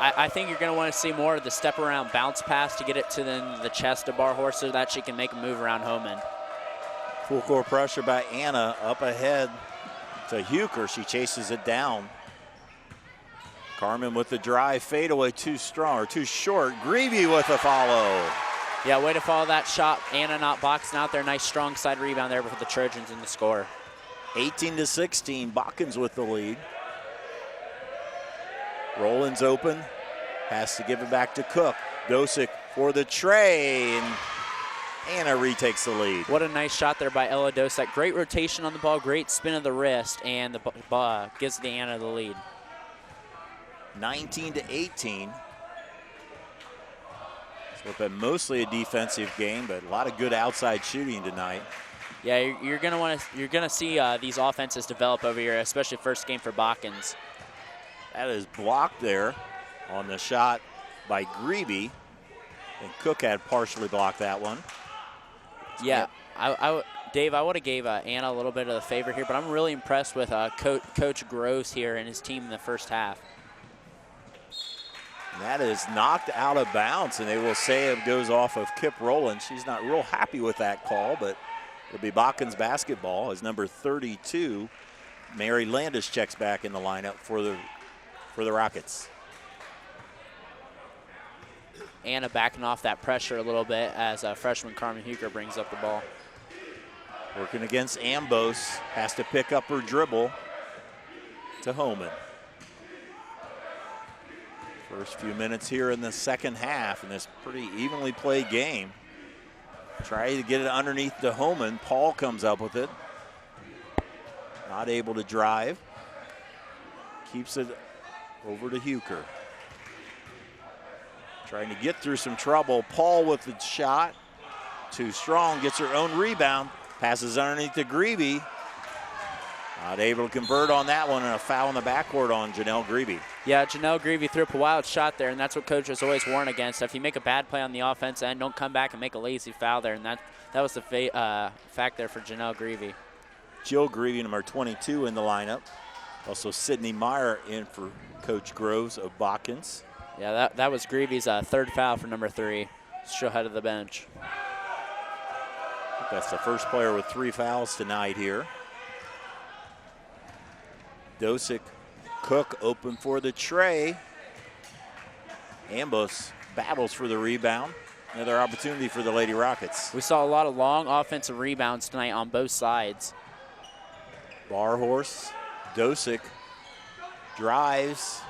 I think you're going to want to see more of the step around bounce pass to get it to the chest of Barhorse so that she can make a move around Homan. Full court pressure by Anna up ahead to Huker. She chases it down. Carmen with the drive, fadeaway too strong or too short. Greavy with a follow. Yeah, way to follow that shot. Anna not boxing out there. Nice strong side rebound there for the Trojans in the score. 18-16, Botkins with the lead. Roland's open, has to give it back to Cook. Dosick for the tray, and Anna retakes the lead. What a nice shot there by Ella Dosick. Great rotation on the ball, great spin of the wrist, and the ball gives the Anna the lead. 19-18. It's been mostly a defensive game, but a lot of good outside shooting tonight. Yeah, you're gonna see these offenses develop over here, especially first game for Botkins. That is blocked there on the shot by Greavy, and Cook had partially blocked that one. Yeah, Dave, I would have gave Anna a little bit of the favor here, but I'm really impressed with Coach Groves here and his team in the first half. And that is knocked out of bounds, and they will say it goes off of Kip Rowland. She's not real happy with that call, but it'll be Botkins basketball as number 32, Mary Landis, checks back in the lineup for the Rockets. Anna backing off that pressure a little bit as freshman Carmen Huker brings up the ball. Working against Ambos, has to pick up her dribble to Homan. First few minutes here in the second half in this pretty evenly played game. Try to get it underneath to Homan. Paul comes up with it. Not able to drive. Keeps it over to Huker. Trying to get through some trouble. Paul with the shot. Too strong, gets her own rebound. Passes underneath to Greavy. Not able to convert on that one, and a foul in the backcourt on Janelle Greavy. Yeah, Janelle Greavy threw up a wild shot there, and that's what coaches always warn against. If you make a bad play on the offense end, don't come back and make a lazy foul there, and that was the fact there for Janelle Greavy. Jill Greavy, number 22 in the lineup. Also Sydney Meyer in for Coach Groves of Botkins. Yeah, that was Greavy's third foul for number 3. She'll head to the bench. That's the first player with 3 fouls tonight here. Dosick, Cook open for the tray. Ambos battles for the rebound. Another opportunity for the Lady Rockets. We saw a lot of long offensive rebounds tonight on both sides. Barhorse, Dosick drives.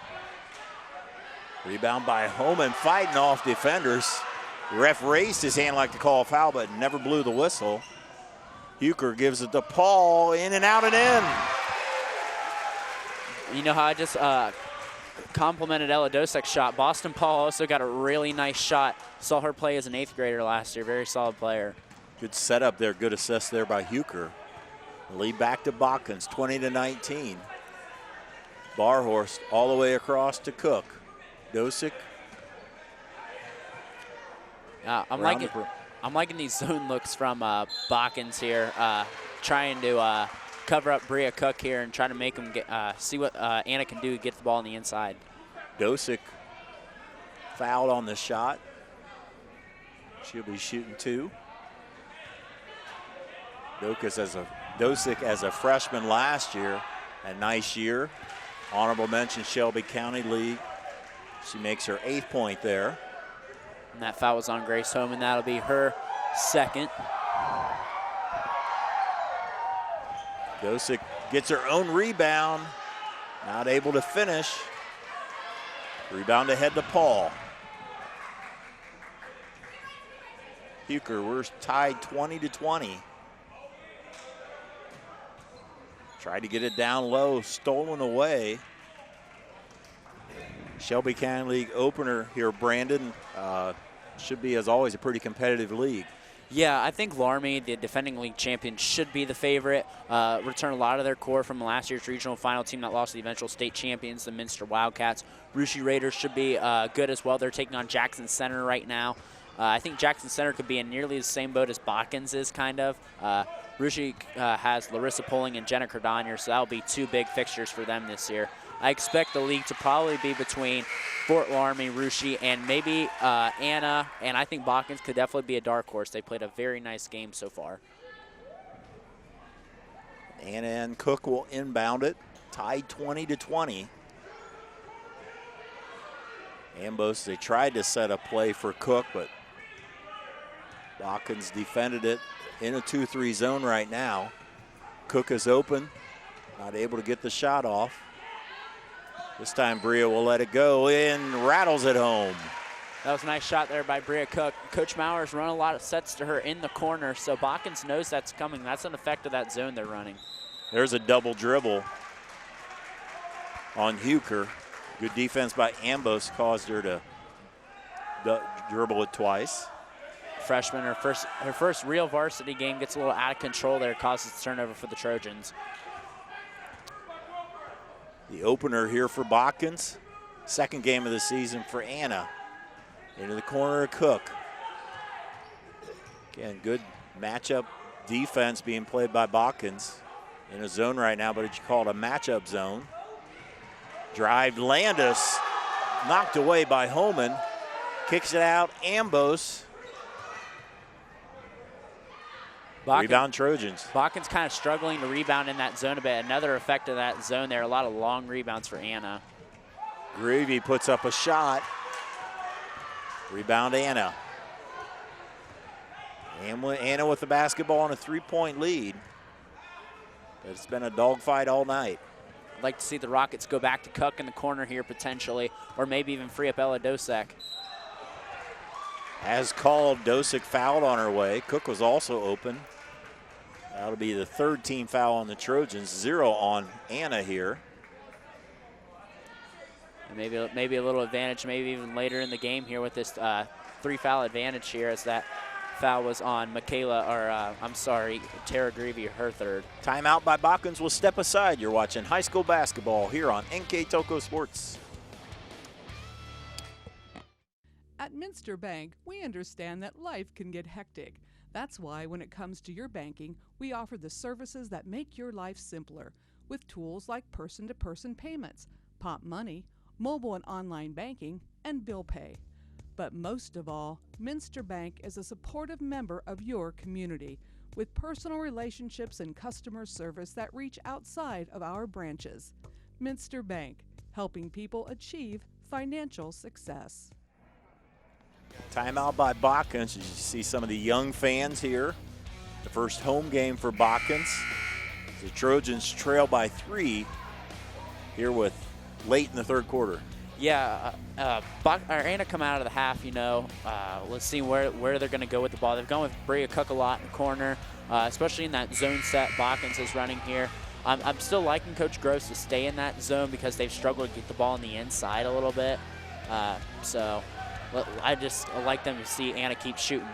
Rebound by Homan, fighting off defenders. The ref raised his hand like to call a foul, but never blew the whistle. Huker gives it to Paul, in and out and in. You know how I just complimented Ella Dosick's shot. Boston Paul also got a really nice shot. Saw her play as an 8th grader last year. Very solid player. Good setup there, good assist there by Huker. Lead back to Botkins, 20-19. Barhorst all the way across to Cook. Dosick. I'm liking these zone looks from Botkins here, trying to cover up Bria Cook here and trying to make him see what Anna can do to get the ball on the inside. Dosick fouled on the shot. She'll be shooting 2. Dosick as a freshman last year, a nice year. Honorable mention Shelby County League. She makes her 8th point there. And that foul was on Grace Homan. That'll be her 2nd. Dosick gets her own rebound. Not able to finish. Rebound ahead to Paul. Huker, we're tied 20-20. Tried to get it down low, stolen away. Shelby County League opener here, Brandon. Should be, as always, a pretty competitive league. Yeah, I think Laramie, the defending league champion, should be the favorite. Return a lot of their core from last year's regional final team that lost to the eventual state champions, the Minster Wildcats. Russia Raiders should be good as well. They're taking on Jackson Center right now. I think Jackson Center could be in nearly the same boat as Botkins is, kind of. Russia has Larissa Poling and Jenna Cardonier, so that'll be 2 big fixtures for them this year. I expect the league to probably be between Fort Laramie, Russia, and maybe Anna, and I think Botkins could definitely be a dark horse. They played a very nice game so far. Anna and Cook will inbound it, tied 20-20. Ambos, they tried to set a play for Cook, but Botkins defended it in a 2-3 zone right now. Cook is open, not able to get the shot off. This time Bria will let it go and rattles it home. That was a nice shot there by Bria Cook. Coach Mauer's run a lot of sets to her in the corner, so Botkins knows that's coming. That's an effect of that zone they're running. There's a double dribble on Huker. Good defense by Ambos caused her to dribble it twice. Freshman, her first real varsity game, gets a little out of control there, causes the turnover for the Trojans. The opener here for Botkins. 2nd game of the season for Anna. Into the corner of Cook. Again, good matchup defense being played by Botkins. In a zone right now, but it's called a matchup zone. Drive Landis, knocked away by Homan. Kicks it out, Ambos. Rebound Trojans. Botkins kind of struggling to rebound in that zone a bit. Another effect of that zone there, a lot of long rebounds for Anna. Gravy puts up a shot. Rebound Anna. Anna with the basketball on a 3-point lead. But it's been a dogfight all night. I'd like to see the Rockets go back to Cook in the corner here potentially, or maybe even free up Ella Dosek. As called, Dosick fouled on her way. Cook was also open. That'll be the 3rd team foul on the Trojans, 0 on Anna here. And maybe a little advantage, maybe even later in the game here with this 3-foul advantage here, as that foul was on Tara Greavy, her 3rd. Timeout by Botkins will step aside. You're watching high school basketball here on NKTelco Sports. At Minster Bank, we understand that life can get hectic. That's why when it comes to your banking, we offer the services that make your life simpler with tools like person-to-person payments, Pop Money, mobile and online banking, and bill pay. But most of all, Minster Bank is a supportive member of your community with personal relationships and customer service that reach outside of our branches. Minster Bank, helping people achieve financial success. Timeout by Botkins. You see some of the young fans here. The first home game for Botkins. The Trojans trail by 3 here with late in the 3rd quarter. Yeah, Anna come out of the half, let's see where they're going to go with the ball. They've gone with Bria Cook a lot in the corner, especially in that zone set Botkins is running here. I'm still liking Coach Gross to stay in that zone because they've struggled to get the ball on the inside a little bit. So I just like them to see Anna keep shooting.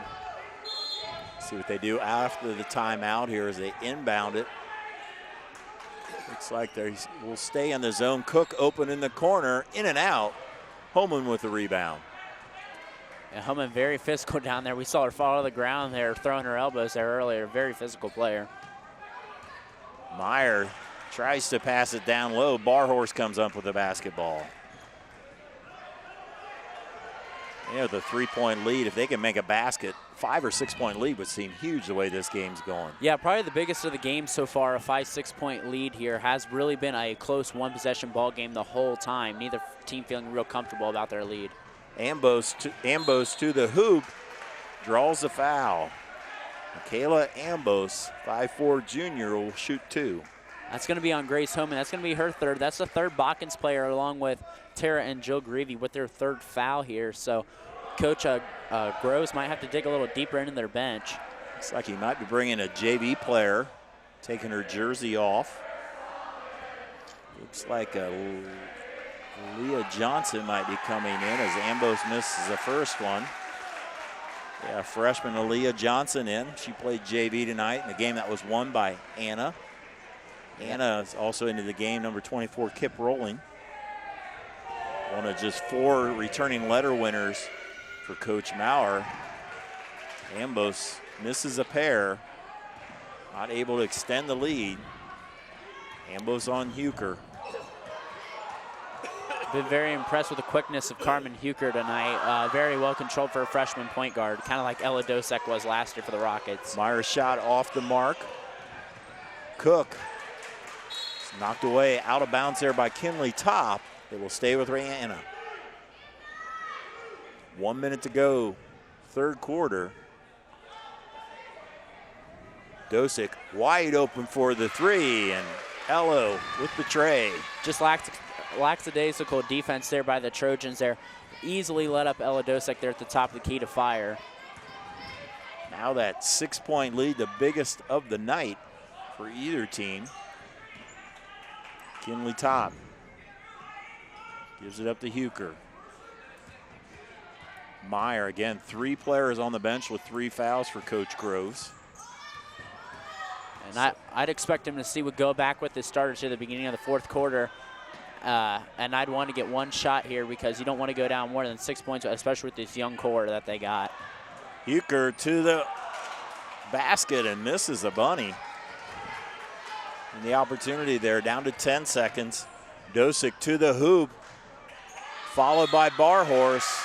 See what they do after the timeout here as they inbound it. Looks like they will stay in the zone. Cook open in the corner, in and out. Holman with the rebound. And Holman very physical down there. We saw her fall to the ground there, throwing her elbows there earlier. Very physical player. Meyer tries to pass it down low. Barhorse comes up with the basketball. Yeah, the 3-point lead, if they can make a basket, 5 or 6 point lead would seem huge the way this game's going. Yeah, probably the biggest of the game so far. A 5-6 point lead here has really been a close one possession ball game the whole time. Neither team feeling real comfortable about their lead. Ambrose to the hoop, draws the foul. Michaela Ambrose, 5'4" junior, will shoot 2. That's going to be on Grace Holman. That's going to be her third. That's the third BOTKINS player along with Tara and Jill Greavy with their third foul here. So Coach Groves might have to dig a little deeper into their bench. Looks like he might be bringing a JV player, taking her jersey off. Looks like Leah Johnson might be coming in as Ambrose misses the first one. Yeah, freshman Aaliyah Johnson in. She played JV tonight in a game that was won by Anna. Anna is also into the game, number 24, Kip Rowling. One of just 4 returning letter winners for Coach Maurer. Ambrose misses a pair, not able to extend the lead. Ambrose on Huker. Been very impressed with the quickness of Carmen Huker tonight. Very well controlled for a freshman point guard, kind of like Ella Dosek was last year for the Rockets. Meyer's shot off the mark. Cook knocked away out of bounds there by Kinley Top. It will stay with Rihanna. 1 minute to go, third quarter. Dosick wide open for the 3, and Ello with the tray. Just lackadaisical defense there by the Trojans there. Easily let up Ella Dosek there at the top of the key to fire. Now that 6-point lead, the biggest of the night for either team. Kinley Top gives it up to Huker. Meyer, again, 3 players on the bench with 3 fouls for Coach Groves. And I'd expect him to go back with his starters at the beginning of the fourth quarter. And I'd want to get 1 shot here because you don't want to go down more than 6 points, especially with this young core that they got. Huker to the basket and misses a bunny. And the opportunity there, down to 10 seconds. Dosick to the hoop, followed by Barhorse.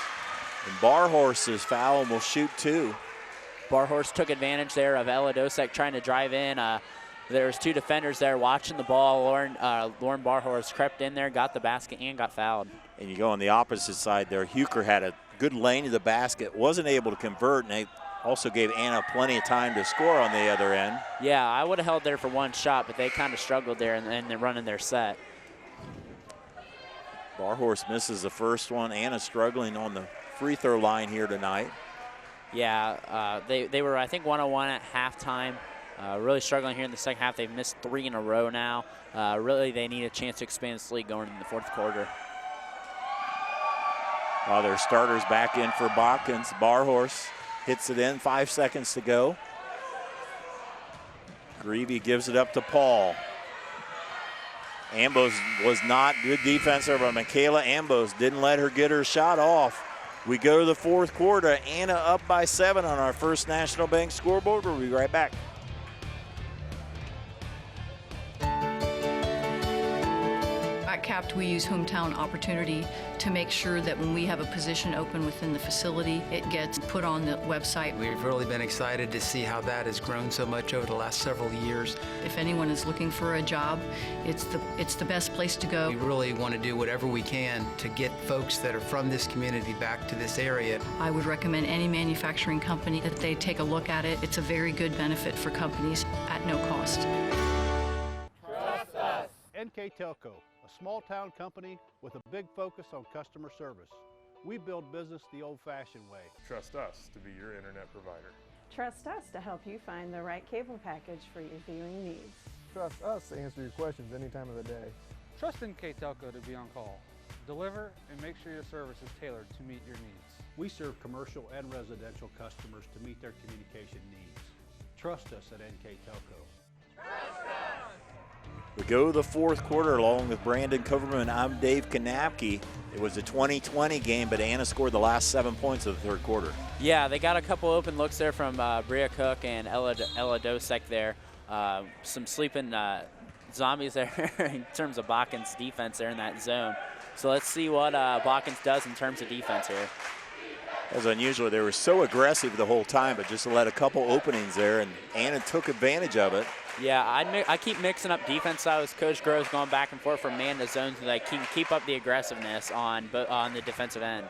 And Barhorse's foul and will shoot 2. Barhorse took advantage there of Ella Dosek trying to drive in. There's 2 defenders there watching the ball. Lauren Barhorse crept in there, got the basket, and got fouled. And you go on the opposite side there. Huker had a good lane to the basket, wasn't able to convert, and they also gave Anna plenty of time to score on the other end. Yeah, I would have held there for 1 shot, but they kind of struggled there and they're running their set. Barhorse misses the first one. Anna struggling on the free throw line here tonight. Yeah, they were, I think, 1-on-1 at halftime. Really struggling here in the second half. They've missed 3 in a row now. Really, they need a chance to expand this lead going in the fourth quarter. While their starters back in for BOTKINS. Barhorse hits it in, 5 seconds to go. Greavy gives it up to Paul. Ambrose was not good defense there by Michaela Ambrose. Didn't let her get her shot off. We go to the fourth quarter. Anna up by 7 on our First National Bank scoreboard. We'll be right back. At CAPT, we use hometown opportunity to make sure that when we have a position open within the facility, it gets put on the website. We've really been excited to see how that has grown so much over the last several years. If anyone is looking for a job, it's the best place to go. We really want to do whatever we can to get folks that are from this community back to this area. I would recommend any manufacturing company that they take a look at it. It's a very good benefit for companies at no cost. Trust us. NKTelco, a small-town company with a big focus on customer service. We build business the old-fashioned way. Trust us to be your internet provider. Trust us to help you find the right cable package for your viewing needs. Trust us to answer your questions any time of the day. Trust NKTelco to be on call. Deliver and make sure your service is tailored to meet your needs. We serve commercial and residential customers to meet their communication needs. Trust us at NKTelco. We go to the fourth quarter along with Brandon Coverman. I'm Dave Kanapke. It was a 20-20 game, but Anna scored the last 7 points of the third quarter. Yeah, they got a couple open looks there from Bria Cook and Ella Dosek there. Some sleeping zombies there in terms of BOTKINS defense there in that zone. So let's see what BOTKINS does in terms of defense here. That was unusual. They were so aggressive the whole time, but just let a couple openings there, and Anna took advantage of it. Yeah, I keep mixing up defense styles. Coach Grove's going back and forth from man to zone so they keep up the aggressiveness on the defensive end.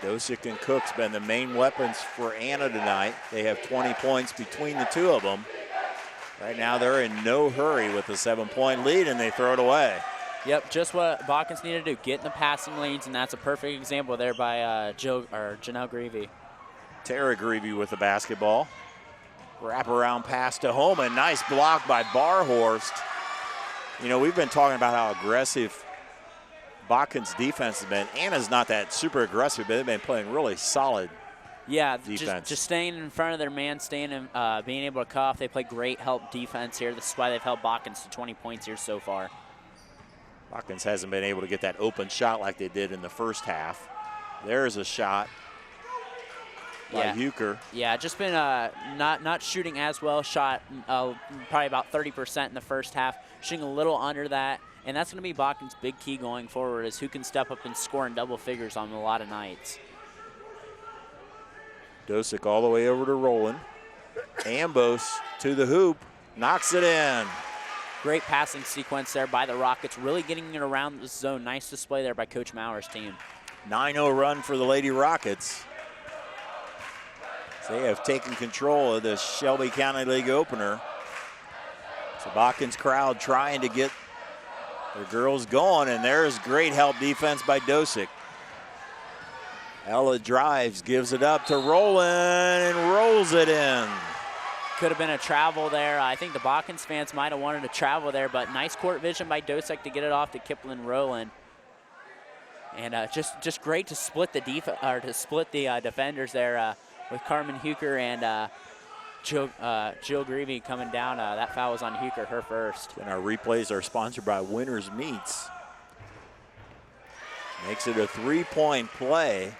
Dosick and Cook's been the main weapons for Anna tonight. They have 20 points between the two of them. Right now they're in no hurry with a 7-point lead, and they throw it away. Yep, just what BOTKINS needed to do, get in the passing lanes, and that's a perfect example there by Janelle Greavy. Tara Greavy with the basketball. Wraparound pass to Holman. Nice block by Barhorst. You know, we've been talking about how aggressive BOTKINS defense has been. Anna's not that super aggressive, but they've been playing really solid defense. Just staying in front of their man, staying in, being able to cut off. They play great help defense here. This is why they've held BOTKINS to 20 points here so far. BOTKINS hasn't been able to get that open shot like they did in the first half. There's a shot by Huker. Yeah, just been not shooting as well. Shot probably about 30% in the first half, shooting a little under that. And that's going to be BOTKINS' big key going forward, is who can step up and score in double figures on a lot of nights. Dosick all the way over to Rowland. Ambos to the hoop, knocks it in. Great passing sequence there by the Rockets, really getting it around the zone. Nice display there by Coach Mauer's team. 9-0 run for the Lady Rockets. They have taken control of the Shelby County League opener. So BOTKINS crowd trying to get their girls going, and there's great help defense by Dosick. Ella drives, gives it up to Rowland, and rolls it in. Could have been a travel there. I think the BOTKINS fans might have wanted to travel there, but nice court vision by Dosick to get it off to Kipling Rowland. And just great to split the defenders there with Carmen Huker and Jill Greavy coming down. That foul was on Huker, her first. And our replays are sponsored by Winners Meats. Makes it a 3-point play,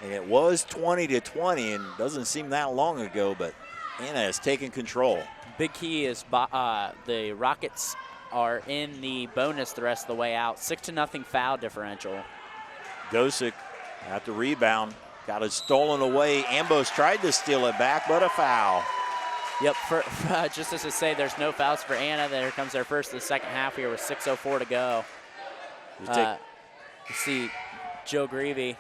and it was 20-20, and doesn't seem that long ago, but Anna has taken control. Big key is the Rockets are in the bonus the rest of the way out. 6-0 foul differential. Dosick at the rebound, got it stolen away. Ambos tried to steal it back, but a foul. Yep, just as I say, there's no fouls for Anna. There comes their first of the second half here with 6:04 to go. You see Jill Greavy,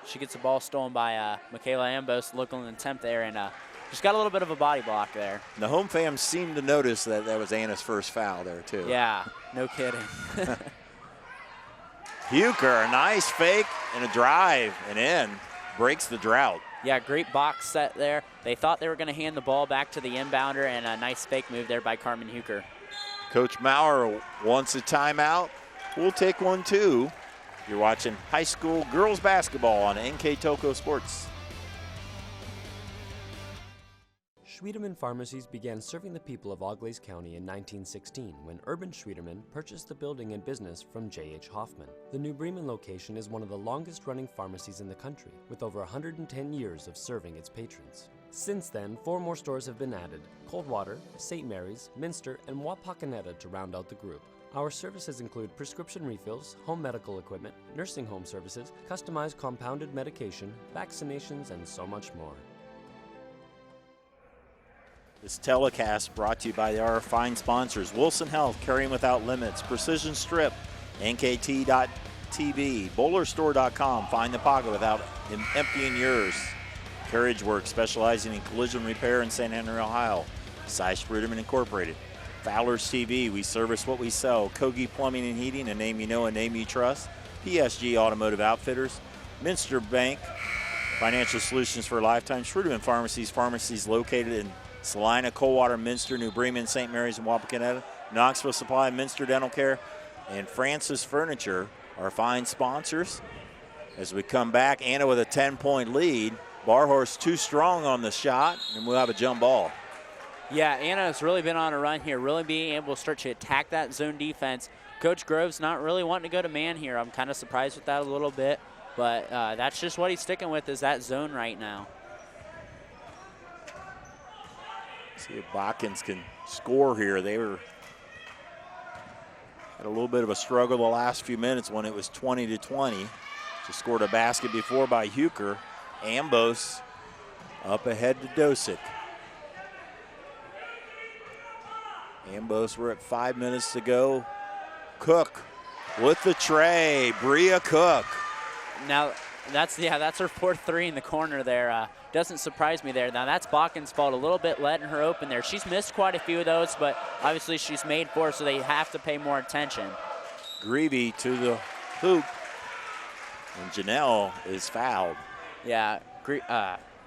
she gets the ball stolen by Michaela Ambos, looking in the attempt there, and just got a little bit of a body block there. The home fans seemed to notice that that was Anna's first foul there, too. Yeah, no kidding. Huker, a nice fake and a drive, and in, breaks the drought. Yeah, great box set there. They thought they were going to hand the ball back to the inbounder, and a nice fake move there by Carmen Huker. Coach Mauer wants a timeout. We'll take one, too. You're watching high school girls basketball on NKTelco Sports. Schwiedemann Pharmacies began serving the people of Auglaize County in 1916 when Urban Schwiedemann purchased the building and business from J.H. Hoffman. The New Bremen location is one of the longest-running pharmacies in the country, with over 110 years of serving its patrons. Since then, 4 more stores have been added: Coldwater, St. Mary's, Minster, and Wapakoneta to round out the group. Our services include prescription refills, home medical equipment, nursing home services, customized compounded medication, vaccinations, and so much more. This telecast brought to you by our fine sponsors: Wilson Health, Carrying Without Limits, Precision Strip, NKT.TV, BowlerStore.com, Find the Pocket without emptying yours, Carriage Works, specializing in collision repair in St. Henry, Ohio, Cy Spruderman Incorporated, Fowler's TV, we service what we sell, Kogi Plumbing and Heating, a name you know, a name you trust, PSG Automotive Outfitters, Minster Bank, Financial Solutions for a Lifetime, Spruderman Pharmacies located in Salina, Coldwater, Minster, New Bremen, St. Mary's, and Wapakoneta, Knoxville Supply, Minster Dental Care, and Francis Furniture, our fine sponsors. As we come back, Anna with a 10-point lead. Barhorse too strong on the shot, and we'll have a jump ball. Yeah, Anna has really been on a run here, really being able to start to attack that zone defense. Coach Grove's not really wanting to go to man here. I'm kind of surprised with that a little bit, but that's just what he's sticking with is that zone right now. See if Botkins can score here. They had a little bit of a struggle the last few minutes when it was 20-20. Just scored a basket before by Huker. Ambos up ahead to Dosick. Ambos, we're at 5 minutes to go. Cook with the tray. Bria Cook. Now, that's her fourth three in the corner there. Doesn't surprise me there. Now, that's Botkins' fault, a little bit letting her open there. She's missed quite a few of those, but obviously she's made four, so they have to pay more attention. Greavy to the hoop. And Janelle is fouled. Yeah,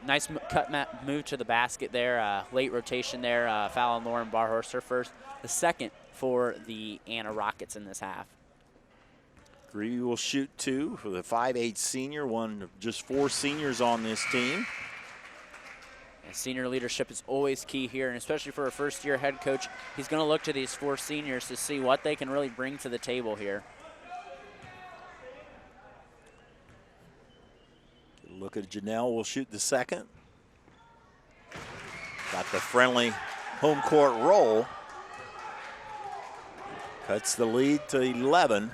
nice cut move to the basket there. Late rotation there. Foul on Lauren Barhorse, her first, the second for the Anna Rockets in this half. Greavy will shoot two for the 5'8" senior, one of just 4 seniors on this team. And senior leadership is always key here, and especially for a first-year head coach, he's going to look to these 4 seniors to see what they can really bring to the table here. Look at Janelle, will shoot the second. Got the friendly home court roll. Cuts the lead to 11.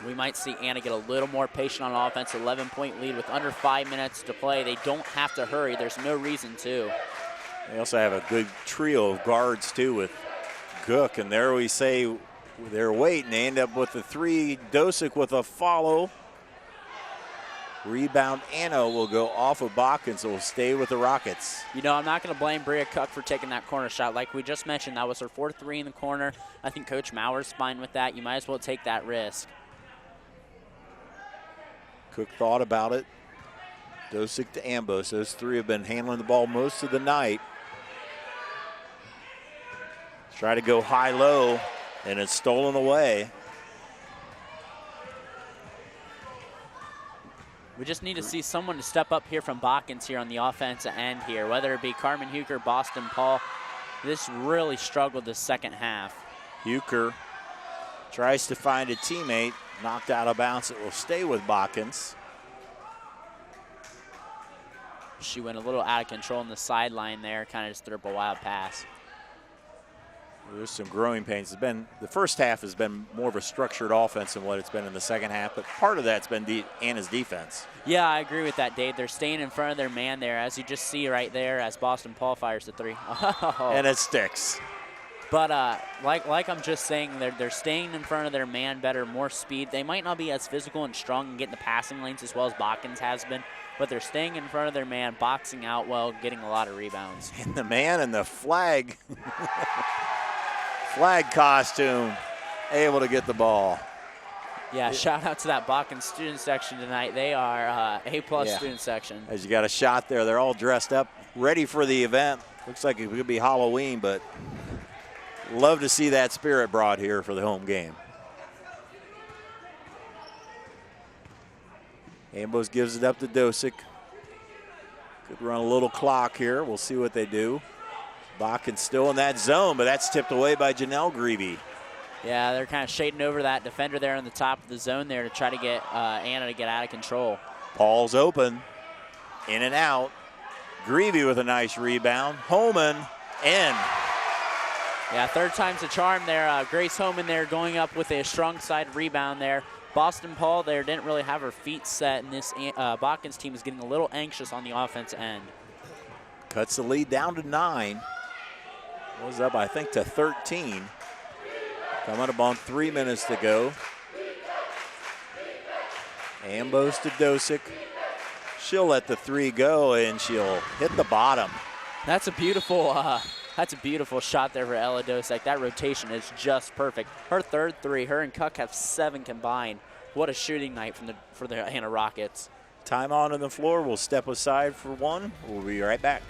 We might see Anna get a little more patient on offense. 11-point lead with under 5 minutes to play. They don't have to hurry. There's no reason to. They also have a good trio of guards, too, with Cook. And there we say they're waiting. They end up with the 3. Dosick with a follow. Rebound Anna will go off of Botkins, so will stay with the Rockets. You know, I'm not going to blame Bria Cook for taking that corner shot. Like we just mentioned, that was her 4th 3 in the corner. I think Coach Mauer's fine with that. You might as well take that risk. Cook thought about it. Dosick to Ambos. Those 3 have been handling the ball most of the night. Try to go high-low, and it's stolen away. We just need to see someone to step up here from Botkins here on the offensive end here, whether it be Carmen Huker, Boston Paul. This really struggled the second half. Huker tries to find a teammate, knocked out of bounds. It will stay with Botkins. She went a little out of control on the sideline there, kind of just threw up a wild pass. There's some growing pains. The first half has been more of a structured offense than what it's been in the second half, but part of that's been Anna's defense. Yeah, I agree with that, Dave. They're staying in front of their man there, as you just see right there as Boston Paul fires the 3. And it sticks. But like I'm just saying, they're staying in front of their man better, more speed. They might not be as physical and strong and getting the passing lanes as well as Botkins has been, but they're staying in front of their man, boxing out well, getting a lot of rebounds. And the man in the flag costume able to get the ball. Yeah, shout out to that Botkins student section tonight. They are A+ student section. As you got a shot there, they're all dressed up, ready for the event. Looks like it could be Halloween, but love to see that spirit brought here for the home game. Ambos gives it up to Dosick. Could run a little clock here. We'll see what they do. Botkins still in that zone, but that's tipped away by Janelle Greavy. Yeah, they're kind of shading over that defender there on the top of the zone there to try to get Anna to get out of control. Paul's open, in and out. Greavy with a nice rebound. Homan in. Yeah, 3rd time's a charm there. Grace Homan there going up with a strong side rebound there. Boston Paul there didn't really have her feet set, and this Botkins team is getting a little anxious on the offense end. Cuts the lead down to 9. Was up, I think, to 13. Coming up on 3 minutes to go. Ambos to Dosick. She'll let the 3 go, and she'll hit the bottom. That's a beautiful shot there for Ella Dosick. That rotation is just perfect. Her 3rd 3, her and Cook have 7 combined. What a shooting night for the Anna Rockets. Time on the floor. We'll step aside for one. We'll be right back.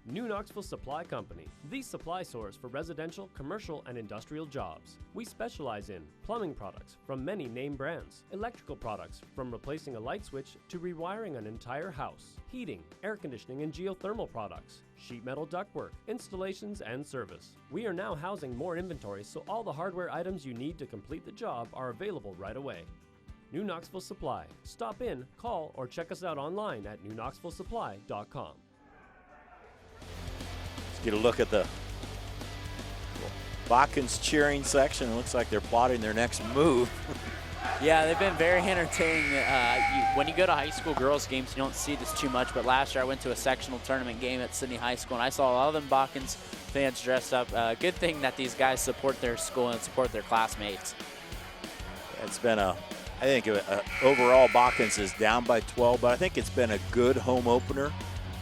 New Knoxville Supply Company, the supply source for residential, commercial, and industrial jobs. We specialize in plumbing products from many name brands, electrical products from replacing a light switch to rewiring an entire house, heating, air conditioning, and geothermal products, sheet metal ductwork, installations, and service. We are now housing more inventory, so all the hardware items you need to complete the job are available right away. New Knoxville Supply. Stop in, call, or check us out online at newknoxvillesupply.com. Get a look at the Botkins cheering section. It looks like they're plotting their next move. Yeah, they've been very entertaining. When you go to high school girls games, you don't see this too much, but last year I went to a sectional tournament game at Sydney High School, and I saw a lot of them Botkins fans dressed up. Good thing that these guys support their school and support their classmates. It's been I think overall Botkins is down by 12, but I think it's been a good home opener.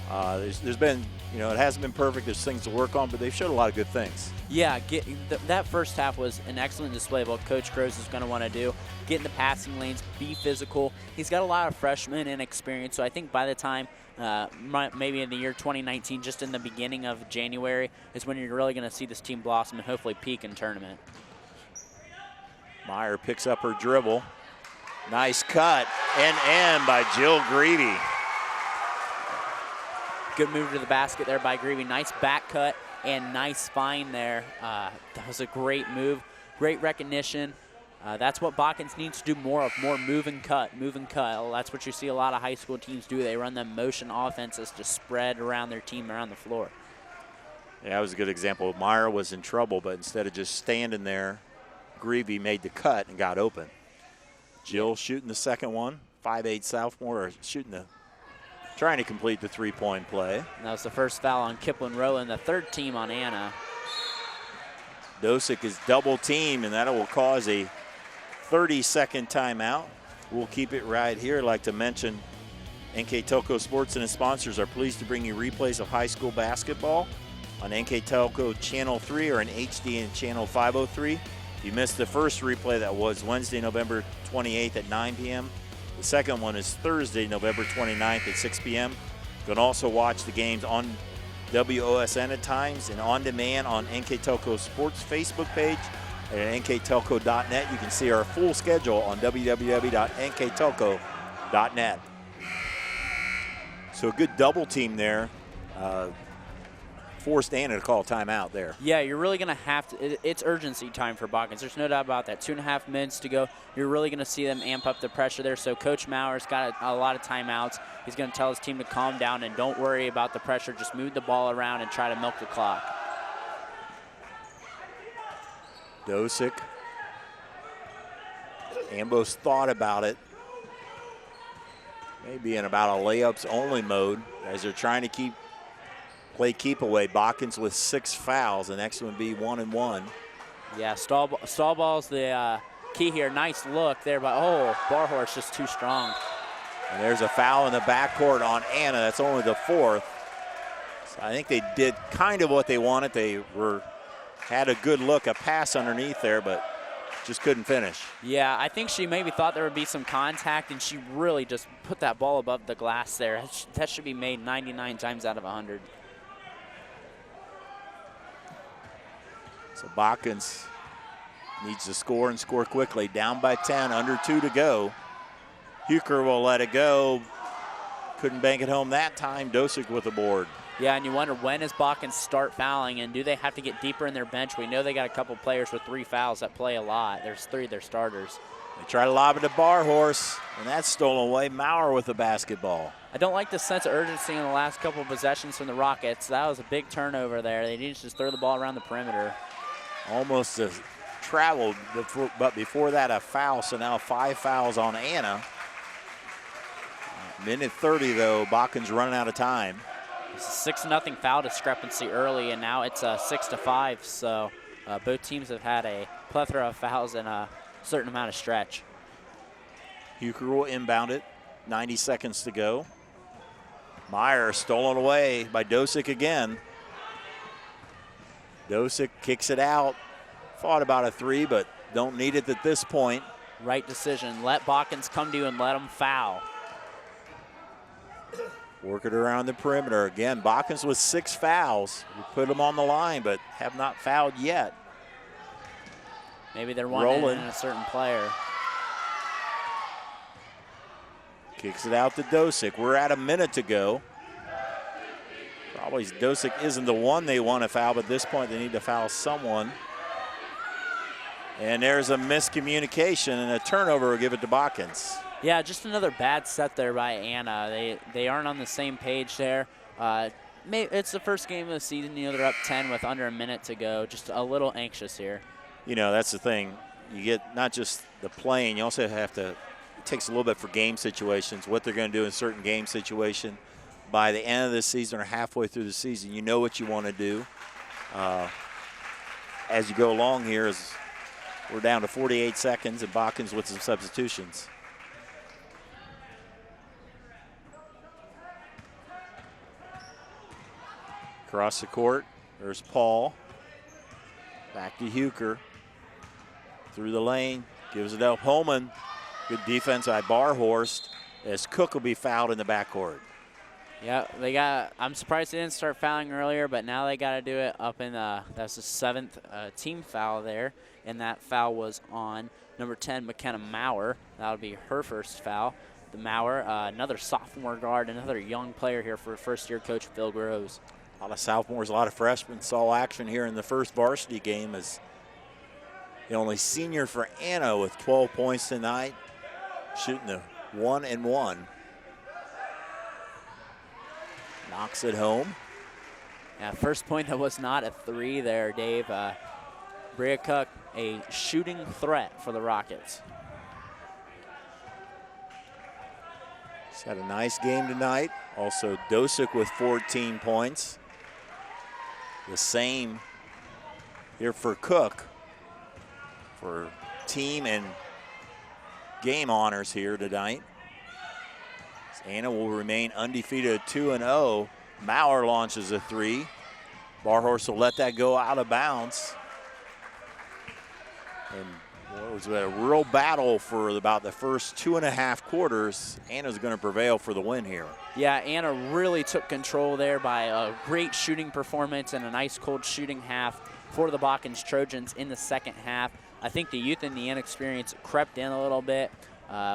There's been, it hasn't been perfect. There's things to work on, but they've showed a lot of good things. Yeah, that first half was an excellent display of what Coach Groves is going to want to do. Get in the passing lanes, be physical. He's got a lot of freshmen and experience, so I think by the time, maybe in the year 2019, just in the beginning of January, is when you're really going to see this team blossom and hopefully peak in tournament. Meyer picks up her dribble. Nice cut and end by Jill Greavy. Good move to the basket there by Greavy. Nice back cut and nice find there. That was a great move, great recognition. That's what Botkins needs to do more of, more move and cut, move and cut. Well, that's what you see a lot of high school teams do. They run them motion offenses to spread around their team around the floor. Yeah, that was a good example. Meyer was in trouble, but instead of just standing there, Greavy made the cut and got open. Jill shooting the second one, 5'8" sophomore, trying to complete the three-point play. And that was the first foul on Kipling Rowland, the third team on Anna. Dosick is double teamed, and that will cause a 30-second timeout. We'll keep it right here. I'd like to mention NKTelco Sports and its sponsors are pleased to bring you replays of high school basketball on NKTelco Channel 3 or in HD in Channel 503. If you missed the first replay, that was Wednesday, November 28th at 9 p.m. The second one is Thursday, November 29th at 6 p.m. You can also watch the games on WOSN at times and on demand on NKTelco Sports Facebook page and at nktelco.net. You can see our full schedule on www.nktelco.net. So a good double team there. Forced Anna to call timeout there. Yeah, you're really going to have to. It's urgency time for Botkins. There's no doubt about that. 2.5 minutes to go. You're really going to see them amp up the pressure there. So Coach Mauer's got a lot of timeouts. He's going to tell his team to calm down and don't worry about the pressure. Just move the ball around and try to milk the clock. Dosick. Ambos thought about it. Maybe in about a layups only mode as they're trying to play keep away. Botkins with 6 fouls. The next one would be 1 and 1. Yeah, stall ball's the key here. Nice look there, but Barhorse just too strong. And there's a foul in the backcourt on Anna. That's only the 4th. So I think they did kind of what they wanted. They had a good look, a pass underneath there, but just couldn't finish. Yeah, I think she maybe thought there would be some contact, and she really just put that ball above the glass there. That should be made 99 times out of 100. So Botkins needs to score and score quickly. Down by 10, under 2 to go. Huker will let it go. Couldn't bank it home that time. Dosick with the board. Yeah, and you wonder, when does Botkins start fouling, and do they have to get deeper in their bench? We know they got a couple players with 3 fouls that play a lot. There's 3 of their starters. They try to lob it to Barhorse, and that's stolen away. Maurer with the basketball. I don't like the sense of urgency in the last couple of possessions from the Rockets. That was a big turnover there. They need to just throw the ball around the perimeter. Almost traveled, but before that a foul, so now 5 fouls on Anna. Minute 30 though, Botkins running out of time. It's a 6-0 foul discrepancy early, and now it's 6-5, so both teams have had a plethora of fouls in a certain amount of stretch. Huker will inbound it, 90 seconds to go. Meyer stolen away by Dosick again. Dosick kicks it out. Thought about a 3, but don't need it at this point. Right decision. Let Botkins come to you and let them foul. Work it around the perimeter. Again, Botkins with 6 fouls. We put them on the line, but have not fouled yet. Maybe they're wanting in a certain player. Kicks it out to Dosick. We're at a minute to go. Probably Dosick isn't the one they want to foul, but at this point they need to foul someone. And there's a miscommunication, and a turnover will give it to Botkins. Yeah, just another bad set there by Anna. They aren't on the same page there. It's the first game of the season. You know, they're up 10 with under a minute to go. Just a little anxious here. You know, that's the thing. You get not just the playing, you also have to, it takes a little bit for game situations, what they're going to do in certain game situation. By the end of the season or halfway through the season, you know what you want to do. As you go along here, we're down to 48 seconds, and Botkins with some substitutions. Across the court, there's Paul. Back to Huker. Through the lane, gives it up. Holman, good defense by Barhorst, as Cook will be fouled in the backcourt. Yeah, I'm surprised they didn't start fouling earlier, but now they got to do it up in, that's the 7th team foul there, and that foul was on number 10, McKenna Maurer. That'll be her first foul. The Maurer, another sophomore guard, another young player here for first-year coach Phil Groves. A lot of sophomores, a lot of freshmen saw action here in the first varsity game as the only senior for Anna with 12 points tonight, shooting the 1-and-1. Knocks it home. Yeah, first point that was not a 3 there, Dave. Bria Cook, a shooting threat for the Rockets. She's had a nice game tonight. Also, Dosick with 14 points. The same here for Cook for team and game honors here tonight. Anna will remain undefeated at 2-0. Maurer launches a 3. Barhorst will let that go out of bounds. And it was a real battle for about the first 2.5 quarters. Anna's going to prevail for the win here. Yeah, Anna really took control there by a great shooting performance and a nice cold shooting half for the Botkins Trojans in the second half. I think the youth and the inexperience crept in a little bit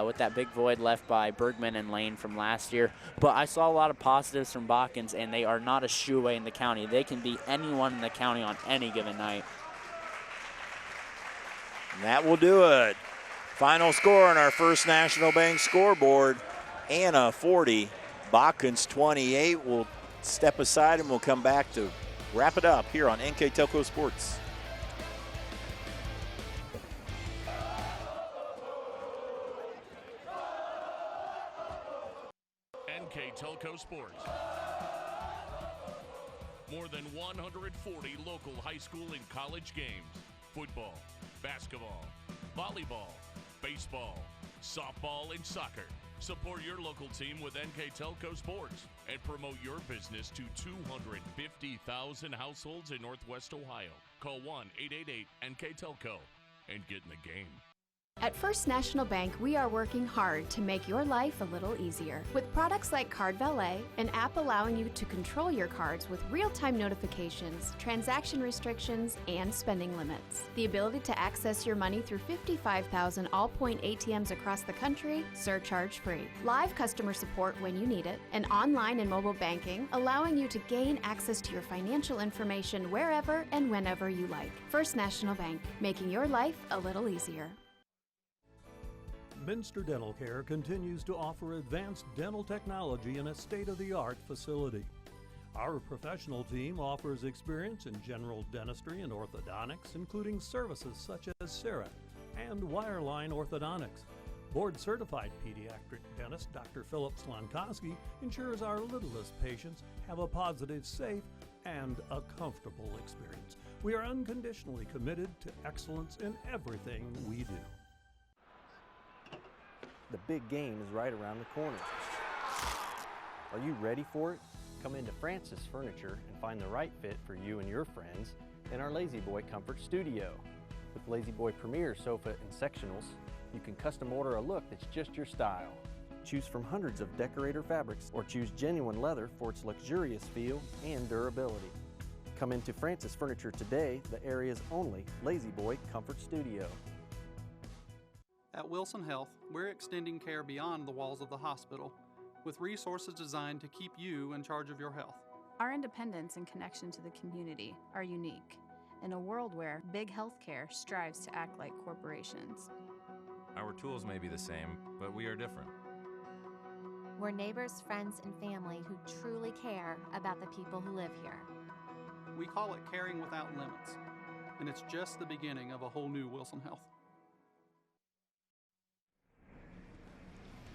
with that big void left by Bergman and Lane from last year. But I saw a lot of positives from Botkins, and they are not a shoe away in the county. They can beat anyone in the county on any given night. And that will do it. Final score on our First National Bank scoreboard, Anna 40, Botkins 28. We'll step aside and we'll come back to wrap it up here on NKTelco Sports. NKTelco Sports. More than 140 local high school and college games. Football, basketball, volleyball, baseball, softball, and soccer. Support your local team with NKTelco Sports and promote your business to 250,000 households in Northwest Ohio. Call 1-888-NKTelco and get in the game. At First National Bank, we are working hard to make your life a little easier. With products like Card Valet, an app allowing you to control your cards with real-time notifications, transaction restrictions, and spending limits. The ability to access your money through 55,000 all-point ATMs across the country, surcharge-free. Live customer support when you need it, and online and mobile banking, allowing you to gain access to your financial information wherever and whenever you like. First National Bank, making your life a little easier. Minster Dental Care continues to offer advanced dental technology in a state-of-the-art facility. Our professional team offers experience in general dentistry and orthodontics, including services such as CERA and wireline orthodontics. Board-certified pediatric dentist Dr. Philip Slonkowski ensures our littlest patients have a positive, safe, and a comfortable experience. We are unconditionally committed to excellence in everything we do. The big game is right around the corner. Are you ready for it? Come into Francis Furniture and find the right fit for you and your friends in our Lazy Boy Comfort Studio. With Lazy Boy Premier sofa and sectionals, you can custom order a look that's just your style. Choose from hundreds of Decorator fabrics or choose genuine leather for its luxurious feel and durability. Come into Francis Furniture today, the area's only Lazy Boy Comfort Studio. At Wilson Health, we're extending care beyond the walls of the hospital with resources designed to keep you in charge of your health. Our independence and connection to the community are unique in a world where big healthcare strives to act like corporations. Our tools may be the same, but we are different. We're neighbors, friends, and family who truly care about the people who live here. We call it caring without limits, and it's just the beginning of a whole new Wilson Health.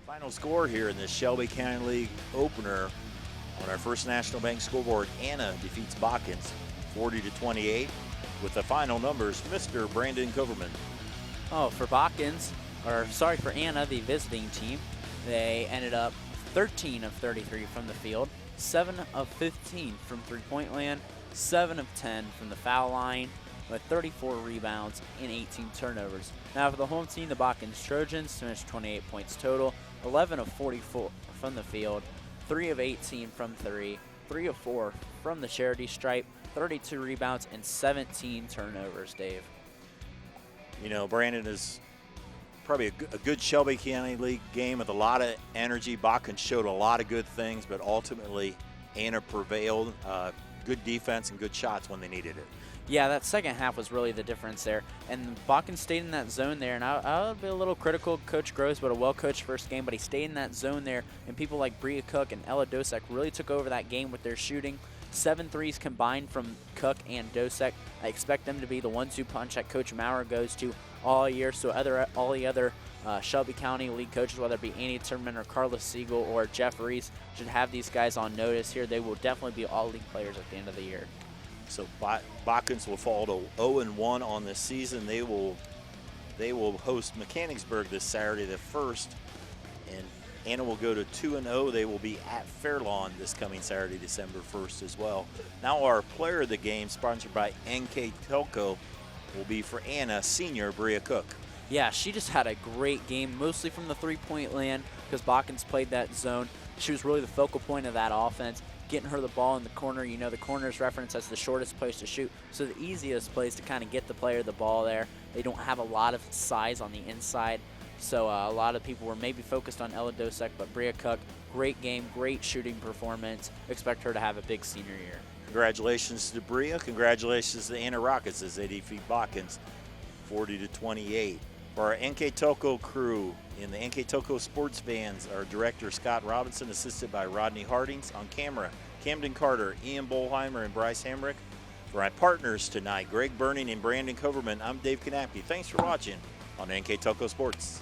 Final score here in the Shelby County League opener on our First National Bank scoreboard. Anna defeats BOTKINS 40-28. With the final numbers, Mr. Brandon Coverman. Oh, for BOTKINS, or sorry, for Anna, the visiting team, they ended up 13 of 33 from the field, 7 of 15 from three-point land, 7 of 10 from the foul line, with 34 rebounds and 18 turnovers. Now for the home team, the BOTKINS Trojans finished 28 points total, 11 of 44 from the field, 3 of 18 from 3, 3 of 4 from the charity stripe, 32 rebounds and 17 turnovers, Dave. You know, Brandon is probably a good Shelby County League game with a lot of energy. BOTKINS showed a lot of good things, but ultimately Anna prevailed. Good defense and good shots when they needed it. Yeah, that second half was really the difference there. And BOTKINS stayed in that zone there. And I would be a little critical of Coach Gross, but a well-coached first game. But he stayed in that zone there. And people like Bria Cook and Ella Dosek really took over that game with their shooting. 7 threes combined from Cook and Dosek. I expect them to be the 1-2 punch that Coach Maurer goes to all year. So all the other Shelby County League coaches, whether it be Andy Timmerman or Carlos Siegel or Jeff Reese, should have these guys on notice here. They will definitely be all league players at the end of the year. So BOTKINS will fall to 0-1 on this season. They will host Mechanicsburg this Saturday, the 1st, and Anna will go to 2-0. They will be at Fairlawn this coming Saturday, December 1st as well. Now our player of the game, sponsored by NKTelco, will be for Anna, senior Bria Cook. Yeah, she just had a great game, mostly from the three-point land because BOTKINS played that zone. She was really the focal point of that offense, getting her the ball in the corner. You know, the corner is referenced as the shortest place to shoot, so the easiest place to kind of get the player the ball there. They don't have a lot of size on the inside, so a lot of people were maybe focused on Ella Dosek, but Bria Cook, great game, great shooting performance. Expect her to have a big senior year. Congratulations to Bria. Congratulations to Anna Rockets as they defeat BOTKINS 40-28. For our NKTelco crew in the NKTelco Sports Vans, our director Scott Robinson, assisted by Rodney Hardings. On camera, Camden Carter, Ian Bolheimer, and Bryce Hamrick. For my partners tonight, Greg Burning and Brandon Coverman, I'm Dave Kanapke. Thanks for watching on NKTelco Sports.